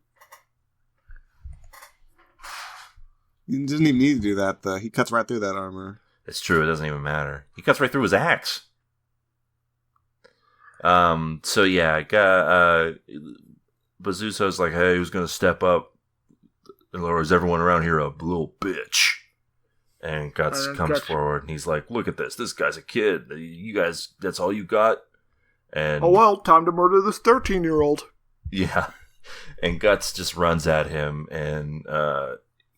He doesn't even need to do that, though. He cuts right through that armor. It's true, it doesn't even matter. He cuts right through his axe. So yeah, Bazuso's like, hey, who's gonna step up? Or is everyone around here a little bitch? And Guts comes Guts- forward, and he's like, look at this. This guy's a kid. You guys, that's all you got? And Oh well, time to murder this 13-year-old. yeah. And Guts just runs at him, and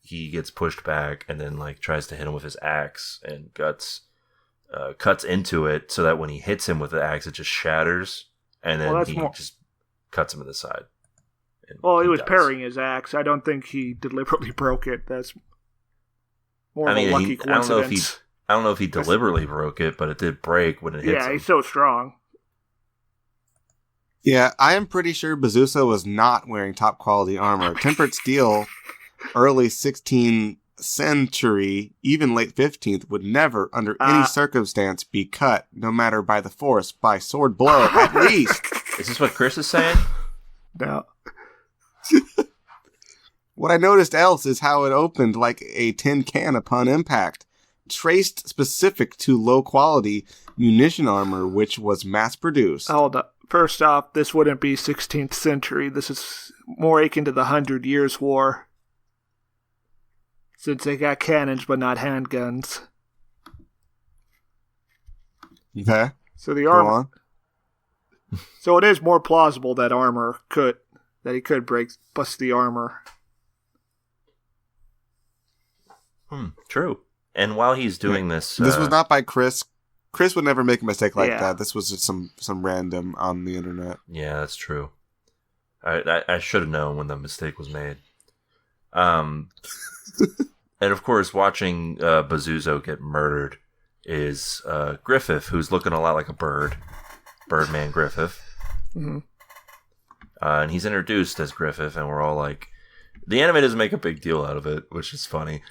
he gets pushed back, and then like tries to hit him with his axe, and Guts cuts into it so that when he hits him with the axe, it just shatters, and then Well, that's he more- just cuts him in the side. And Well, he was dies. parrying his axe. I don't think he deliberately broke it. That's more I of mean, a lucky I don't know if coincidence. I don't know if he deliberately broke it, but it did break when it hits Yeah, him. he's so strong. Yeah, I am pretty sure Bazuso was not wearing top quality armor. Tempered steel, early 16th century, even late 15th, would never, under any circumstance, be cut, no matter by the force, by sword blow, at least. Is this what Chris is saying? No. What I noticed else is how it opened like a tin can upon impact, traced specific to low quality munition armor, which was mass produced. Hold up. First off, this wouldn't be 16th century. This is more akin to the 100 Years' War. Since they got cannons but not handguns. Okay, So the go armor. on. So it is more plausible that he could bust the armor. True. And while he's doing this, This was not by Chris. Chris would never make a mistake like Yeah. that. This was just some random on the internet. Yeah, that's true. I should have known when the mistake was made. And of course, watching Bazuzo get murdered is Griffith, who's looking a lot like a bird, Birdman Griffith. Mhm. And he's introduced as Griffith, and we're all like, the anime doesn't make a big deal out of it, which is funny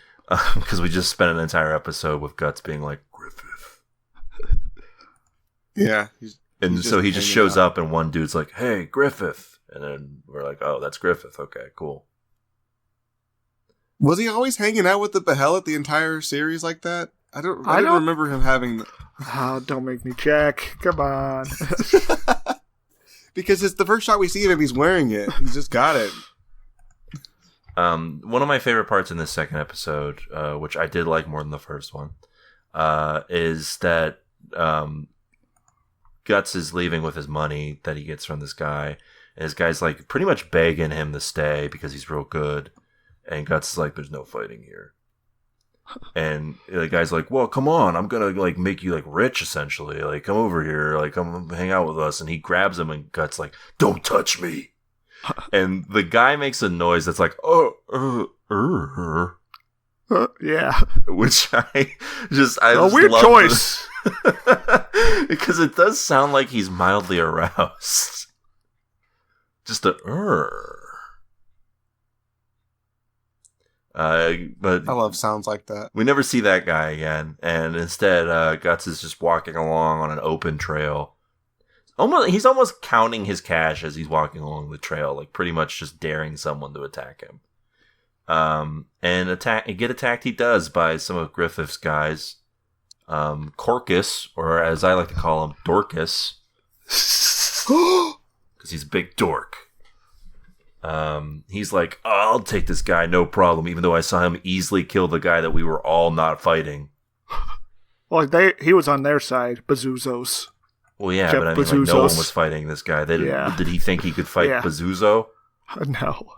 because we just spent an entire episode with Guts being like Griffith. Yeah. And He's so just he just hanging shows out. up, and one dude's like, "Hey, Griffith," and then we're like, "Oh, that's Griffith. Okay, cool." Was he always hanging out with the Behelit the entire series like that? I didn't remember him having. Oh, don't make me check. Come on. Because it's the first shot we see of him, he's wearing it. He's just got it. One of my favorite parts in this second episode, which I did like more than the first one, is that Guts is leaving with his money that he gets from this guy. And this guy's like pretty much begging him to stay because he's real good. And Guts is like, "There's no fighting here." And the guy's like, "Well, come on, I'm gonna like make you like rich essentially. Like, come over here, like come hang out with us." And he grabs him, and Guts like, "Don't touch me." And the guy makes a noise that's like, Yeah. which I just Weird love choice. because it does sound like he's mildly aroused. Just a but I love sounds like that. we never see that guy again, and instead Guts is just walking along on an open trail. he's almost counting his cash as he's walking along the trail, like pretty much just daring someone to attack him. And get attacked he does by some of Griffith's guys. Corcus, or as I like to call him, Dorcas. Because he's a big dork. He's like, I'll take this guy, no problem, even though I saw him easily kill the guy that we were all not fighting. Well, he was on their side, Bazuzos. Well, yeah, but I mean, like, no one was fighting this guy. Did he think he could fight Bazuzo? No.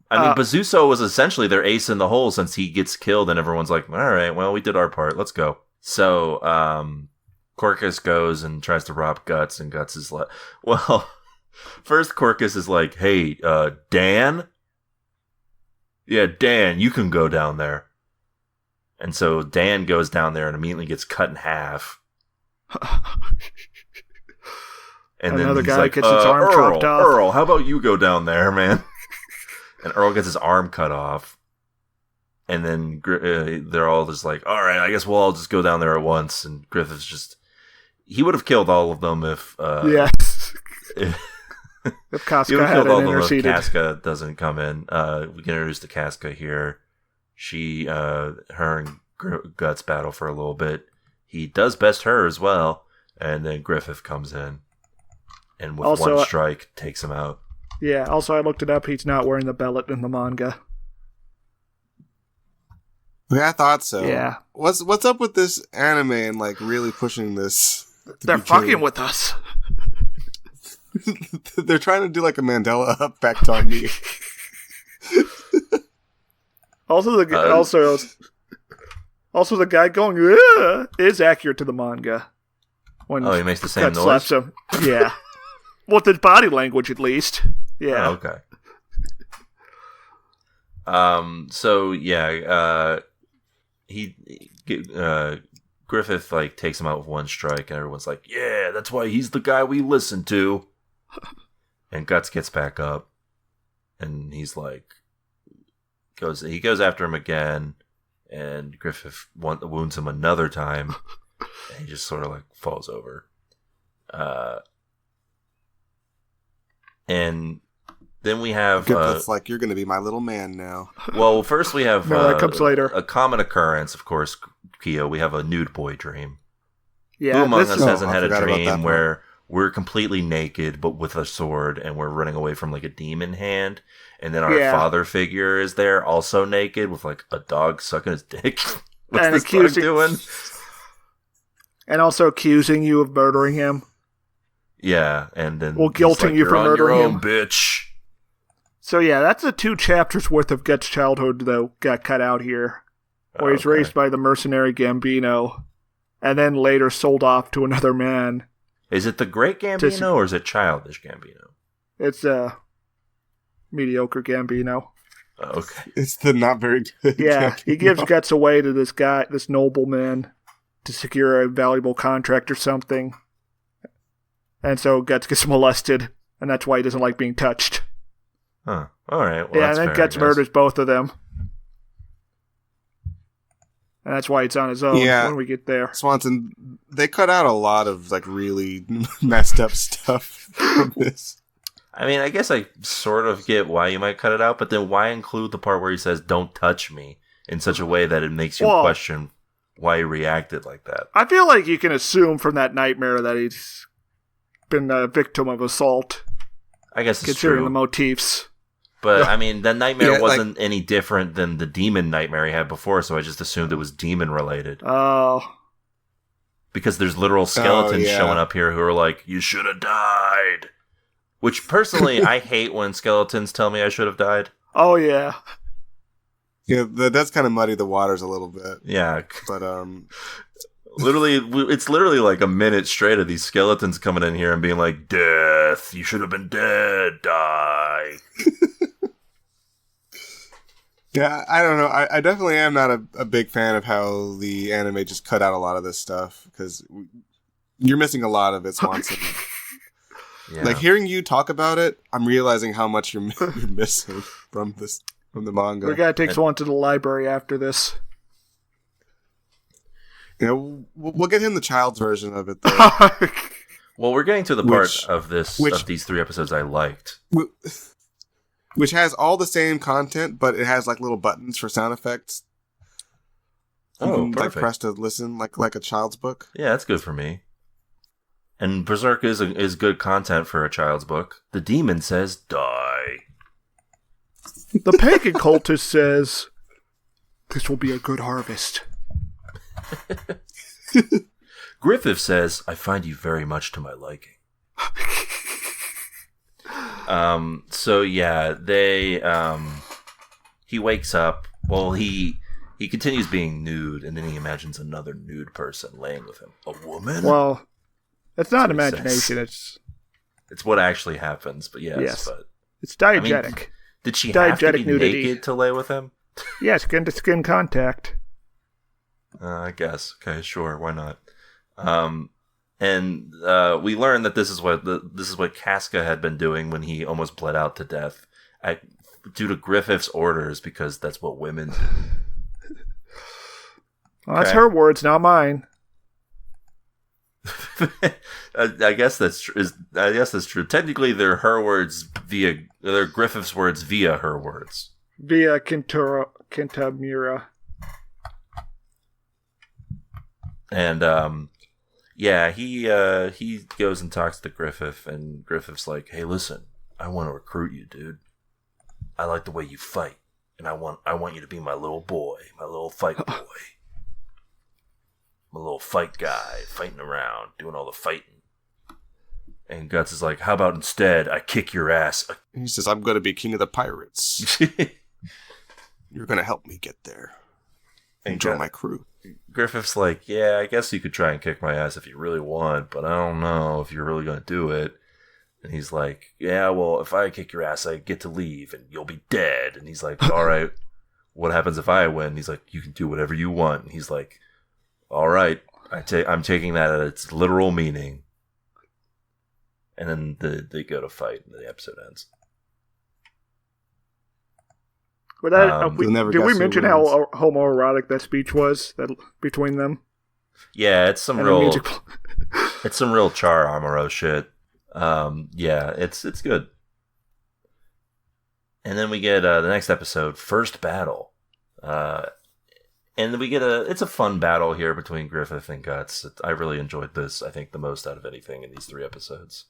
I mean, Bazuzo was essentially their ace in the hole since he gets killed, and everyone's like, all right, well, we did our part. Let's go. So, Corcus goes and tries to rob Guts, and Guts is like, well, first Corcus is like, hey, Dan? Yeah, Dan, you can go down there. And so Dan goes down there and immediately gets cut in half. And another then guy like, gets his arm chopped off. Earl, how about you go down there, man? And Earl gets his arm cut off. And then they're all just like, all right, I guess we'll all just go down there at once. And Griffith's just... He would have killed all of them if... yes. If Casca hadn't interceded. If Casca doesn't come in. We can introduce the Casca here. She, her and Guts battle for a little bit. He does best her as well. And then Griffith comes in. And with one strike, takes him out. Yeah, also I looked it up. He's not wearing the bellet in the manga. Yeah, I thought so. Yeah. What's up with this anime and like really pushing this? They're fucking with us. They're trying to do like a Mandela effect on me. Also, the guy going is accurate to the manga. When he makes the same noise. Slaps him. Yeah. With his body language, at least. Yeah. Oh, okay. So yeah, Griffith like takes him out with one strike, and everyone's like, "Yeah, that's why he's the guy we listen to." And Guts gets back up, and he's like, he goes after him again, and Griffith wounds him another time, and he just sort of like falls over. And then we have... It's like, you're going to be my little man now. Well, first we have... No, that comes later. A common occurrence, of course, Kyo. We have a nude boy dream. Yeah, Who among us hasn't had a dream where we're completely naked, but with a sword, and we're running away from like a demon hand, and then our father figure is there, also naked, with like a dog sucking his dick? What's this dog doing? And also accusing you of murdering him. Yeah, and then... Well, guilting you for murdering him. Bitch. So yeah, that's the 2 chapters worth of Guts' childhood, though, got cut out here. Where he's raised by the mercenary Gambino, and then later sold off to another man. Is it the Great Gambino, or is it Childish Gambino? It's mediocre Gambino. Okay. It's the not very good Yeah, Gambino. He gives Guts away to this guy, this nobleman, to secure a valuable contract or something. And so Guts gets molested, and that's why he doesn't like being touched. Huh. Alright, well, yeah, and then Guts murders both of them. And that's why it's on his own when we get there. Swanson, they cut out a lot of like really messed up stuff from this. I mean, I guess I sort of get why you might cut it out, but then why include the part where he says, "Don't touch me," in such a way that it makes you question why he reacted like that? I feel like you can assume from that nightmare that he's been a victim of assault. I guess it's considering true. the motifs. But, I mean, the nightmare wasn't any different than the demon nightmare he had before, so I just assumed it was demon-related. Oh. Because there's literal skeletons showing up here who are like, "You should have died." Which, personally, I hate when skeletons tell me I should have died. Oh, yeah. Yeah, that's kind of muddy the waters a little bit. Yeah. But, it's literally like a minute straight of these skeletons coming in here and being like, "Death, you should have been dead, die." Yeah, I don't know. I definitely am not a big fan of how the anime just cut out a lot of this stuff, because you're missing a lot of it, Swanson. Yeah. Like, hearing you talk about it, I'm realizing how much you're missing from the manga. We gotta take Swanson to the library after this. You know, we'll get him the child's version of it, though. Well, we're getting to the part Which- of these 3 episodes I liked. Which has all the same content, but it has like little buttons for sound effects. You Oh, can, like perfect. press to listen, like a child's book. Yeah, that's good for me. And Berserk is good content for a child's book. The demon says, die. The pagan cultist says, "This will be a good harvest." Griffith says, I find you very much to my liking. So yeah, he wakes up. Well, he continues being nude, and then he imagines another nude person laying with him. A woman? Well, it's not That's what he imagination. says. It's what actually happens, but yes. But It's diegetic. did she have to be Diegetic nudity. naked to lay with him? Yeah, skin to skin contact. I guess. Okay, sure. Why not? And we learn that this is what Casca had been doing when he almost bled out to death, due to Griffith's orders, because that's what women do. Well, that's Okay. her words, not mine. I guess that's true. I guess that's true. Technically, they're her words they're Griffith's words via her words. Via Kintamura. And yeah, he goes and talks to Griffith, and Griffith's like, "Hey, listen, I want to recruit you, dude. I like the way you fight, and I want you to be my little boy, my little fight boy, my little fight guy, fighting around, doing all the fighting." And Guts is like, "How about instead I kick your ass?" He says, "I'm going to be king of the pirates. You're going to help me get there. And Enjoy my crew." Griffith's like, "Yeah, I guess you could try and kick my ass if you really want, but I don't know if you're really going to do it." And he's like, "Yeah, well, if I kick your ass, I get to leave, and you'll be dead." And he's like, "All right, what happens if I win?" And he's like, "You can do whatever you want." And he's like, "All right, I'm taking that at its literal meaning." And then they go to fight, and the episode ends. But that, You'll never did we guess who mention wins. how homoerotic that speech was between them? Yeah, it's some And the real music. it's some real Char Amuro shit. Yeah, it's good. And then we get the next episode, First Battle. And then we get it's a fun battle here between Griffith and Guts. I really enjoyed this, I think, the most out of anything in these 3 episodes.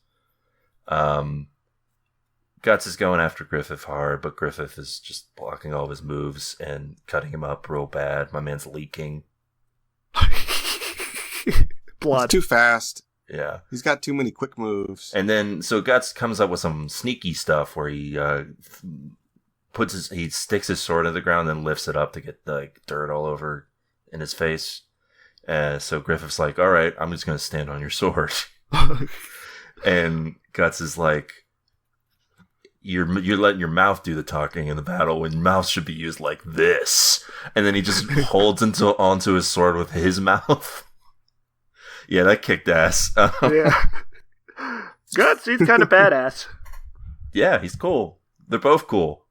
Guts is going after Griffith hard, but Griffith is just blocking all of his moves and cutting him up real bad. My man's leaking. Blood. It's too fast. Yeah. He's got too many quick moves. And then, so Guts comes up with some sneaky stuff where he he sticks his sword in the ground and lifts it up to get like dirt all over in his face. So Griffith's like, "All right, I'm just gonna stand on your sword." And Guts is like, "You're letting your mouth do the talking in the battle when mouth should be used like this." And then he just holds onto his sword with his mouth. Yeah, that kicked ass. Yeah. Guts, he's kind of badass. Yeah, he's cool. They're both cool.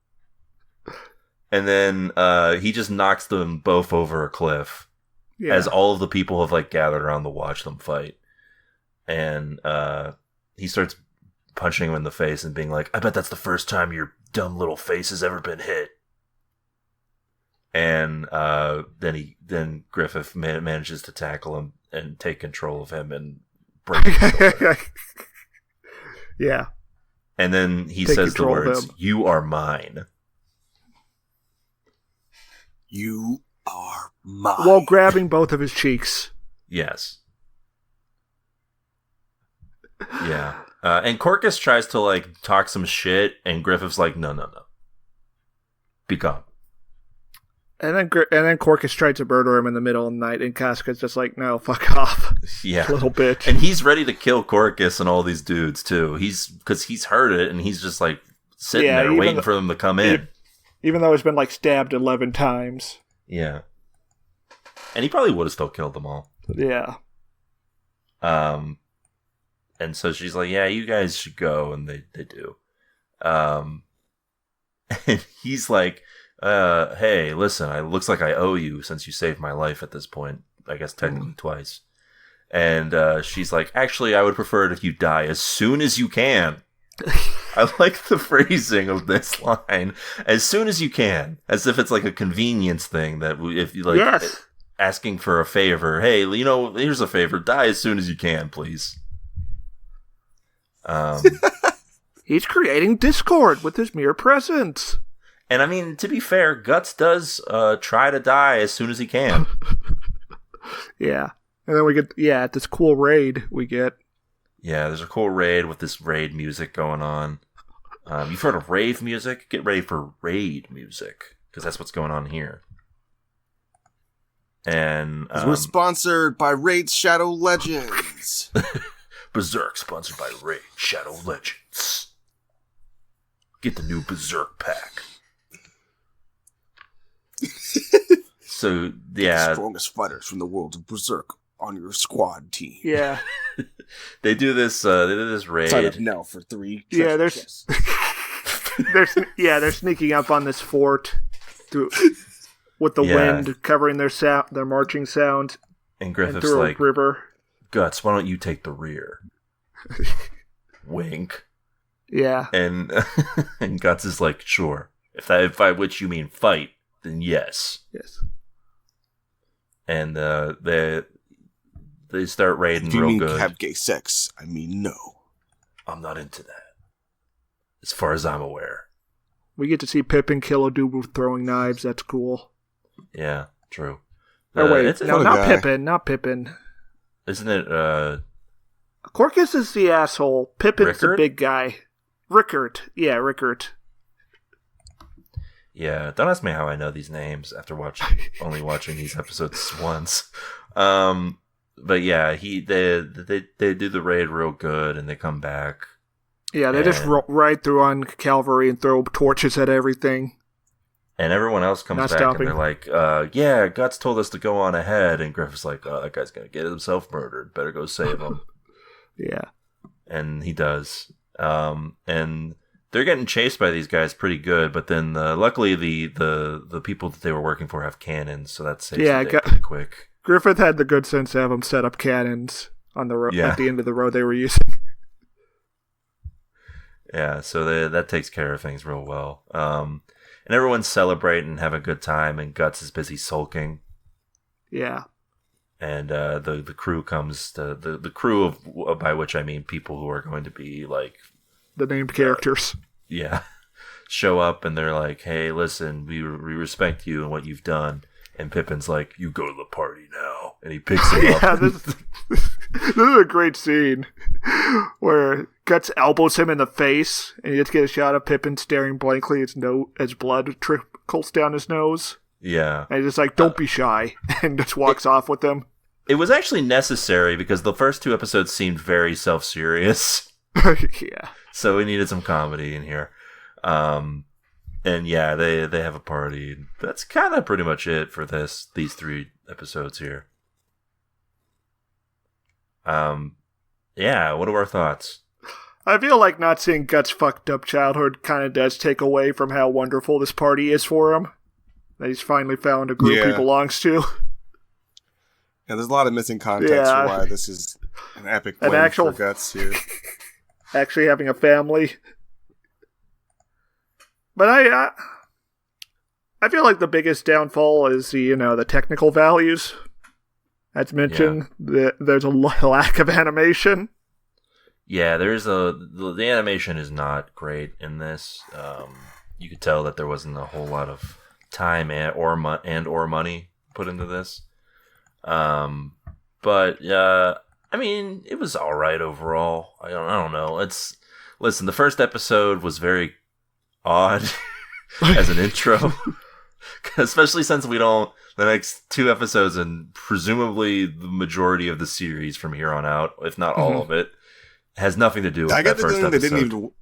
And then he just knocks them both over a cliff Yeah. as all of the people have like gathered around to watch them fight. And he starts punching him in the face and being like, "I bet that's the first time your dumb little face has ever been hit." And then Griffith manages to tackle him and take control of him and break his shoulder. Yeah. And then he Take says the control of words, him. "You are mine." You are mine. While grabbing both of his cheeks. Yes. Yeah. And Corcus tries to like talk some shit, and Griffith's like, no. Be calm. And then Corcus tried to murder him in the middle of the night, and Casca's just like, "No, fuck off, Yeah. little bitch." And he's ready to kill Corcus and all these dudes too. Because he's heard it, and he's just like sitting Yeah, there even waiting though- for them to come in. Even though he's been like stabbed 11 times. Yeah. And he probably would have still killed them all. Yeah. And so she's like, "Yeah, you guys should go," and they do. And he's like, "Hey, listen, it looks like I owe you since you saved my life at this point. I guess technically twice." And she's like, actually, I would prefer it if you die as soon as you can. I like the phrasing of this line, as soon as you can, as if it's like a convenience thing that if you like asking for a favor. Hey, here's a favor. Die as soon as you can, please. He's creating discord with his mere presence. And I mean, to be fair, Guts does try to die as soon as he can. Yeah. And then we get, this cool raid we get. Yeah, there's a cool raid with this raid music going on. You've heard of rave music? Get ready for raid music, because that's what's going on here. And we're sponsored by Raid Shadow Legends. Berserk, sponsored by Raid Shadow Legends. Get the new Berserk pack. So, yeah. The strongest fighters from the world of Berserk on your squad team. Yeah. They do this raid. Sign up now for 3. Yeah, they're sneaking up on this fort with the wind covering their marching sound. And Griffith's through like, a river. Guts, why don't you take the rear? Wink. Yeah. And and Guts is like, sure. If by which you mean fight, then yes. Yes. And they start raiding if you real mean good. Have gay sex, I mean no. I'm not into that. As far as I'm aware. We get to see Pippin kill a dude with throwing knives. That's cool. Yeah, true. Oh wait, not Pippin. Isn't it? Corcus is the asshole. Pippin's Rickert? the big guy. Rickert. Yeah, Rickert. Yeah, don't ask me how I know these names after only watching these episodes once. But yeah, they do the raid real good, and they come back. Yeah, they just ride through on cavalry and throw torches at everything. And everyone else comes back, and they're like, yeah, Guts told us to go on ahead. And Griffith's like, oh, that guy's going to get himself murdered. Better go save him. Yeah. And he does. And they're getting chased by these guys pretty good, but then luckily the people that they were working for have cannons, so that saves the day pretty quick. Griffith had the good sense to have them set up cannons on the road at the end of the road they were using. Yeah, so that takes care of things real well. And everyone's celebrating and having a good time, and Guts is busy sulking. Yeah. And the crew comes to the crew of by which I mean people who are going to be like the named characters. Show up, and they're like, hey, listen, we respect you and what you've done. And Pippin's like, you go to the party now. And he picks him up. This is a great scene where Guts elbows him in the face, and you just get a shot of Pippin staring blankly as blood trickles down his nose. Yeah. And he's just like, don't be shy, and just walks off with them. It was actually necessary because the first 2 episodes seemed very self-serious. Yeah. So we needed some comedy in here. And yeah, they have a party. That's kind of pretty much it for these 3 episodes here. Yeah, what are our thoughts? I feel like not seeing Guts' fucked up childhood kind of does take away from how wonderful this party is for him. That he's finally found a group he belongs to. Yeah, there's a lot of missing context for why this is an epic win for Guts here. Actually having a family. But I feel like the biggest downfall is the technical values. As mentioned, there's a lack of animation. Yeah, the animation is not great in this. You could tell that there wasn't a whole lot of time or money put into this. But I mean, it was all right overall. I don't know. Listen, the first episode was very odd as an intro, especially since the next 2 episodes and presumably the majority of the series from here on out, if not all of it, has nothing to do with that first episode.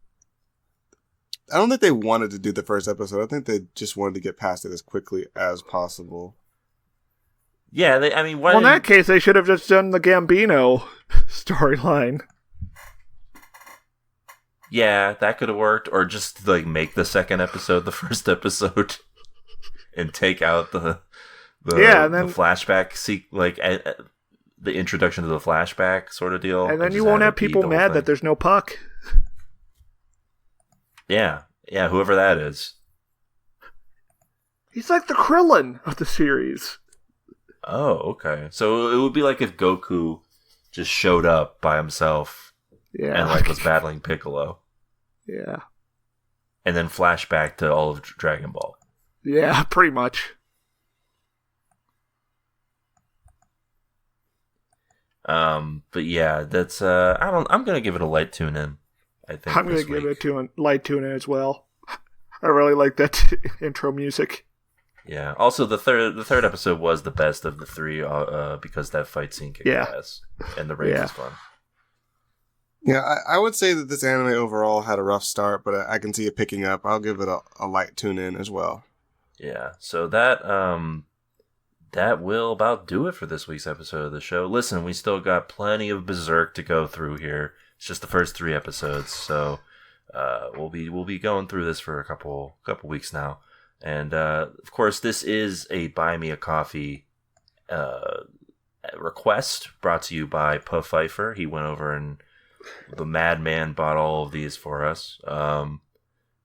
I don't think they wanted to do the first episode. I think they just wanted to get past it as quickly as possible. Yeah, in that case, they should have just done the Gambino storyline. Yeah, that could have worked, or just like make the second episode the first episode, and take out the flashback the introduction to the flashback sort of deal. And then you won't have people mad that there's no Puck. Yeah, whoever that is. He's like the Krillin of the series. Oh, okay. So it would be like if Goku just showed up by himself and like was battling Piccolo. Yeah. And then flashback to all of Dragon Ball. Yeah, pretty much. But yeah, that's I'm gonna give it a light tune in. I think I'm gonna give it a light tune in as well. I really like that intro music. Yeah. Also, the third episode was the best of the three because that fight scene kicked ass and the raid was fun. Yeah, I would say that this anime overall had a rough start, but I can see it picking up. I'll give it a light tune in as well. Yeah. So that will about do it for this week's episode of the show. Listen, we still got plenty of Berserk to go through here. It's just the first 3 episodes, so we'll be going through this for a couple weeks now. And of course, this is a Buy Me a Coffee request brought to you by Puff Pfeiffer. He went over and the madman bought all of these for us.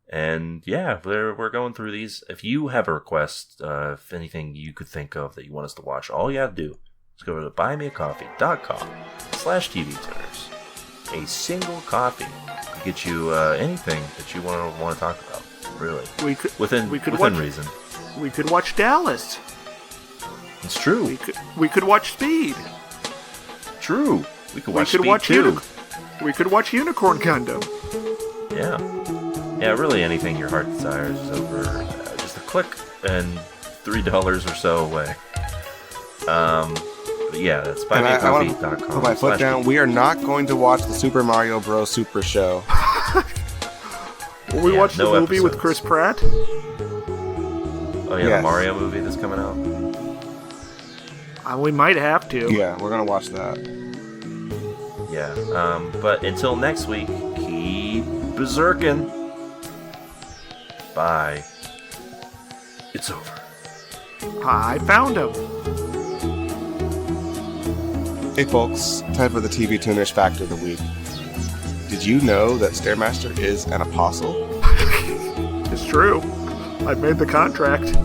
And yeah, we're going through these. If you have a request, if anything you could think of that you want us to watch, all you have to do is go to buymeacoffee.com/TVTuners. A single coffee could get you anything that you want to talk about. Really, within reason. We could watch Dallas. It's true. We could watch Speed. True. We could watch Speed too. We could watch Unicorn Gundam. Yeah. Yeah, really anything your heart desires is over just a click and $3 or so away. But yeah, that's buymeacoffee.com. I want to put my foot down. We are not going to watch the Super Mario Bros. Super Show. Will we watch the movie with Chris Pratt? Oh yeah, the Mario movie that's coming out? We might have to. Yeah, we're going to watch that. Yeah, but until next week, keep berserking. Bye. It's over. I found him. Hey folks, time for the TV Tuners Fact of the Week. Did you know that Stairmaster is an apostle? It's true. I've made the contract.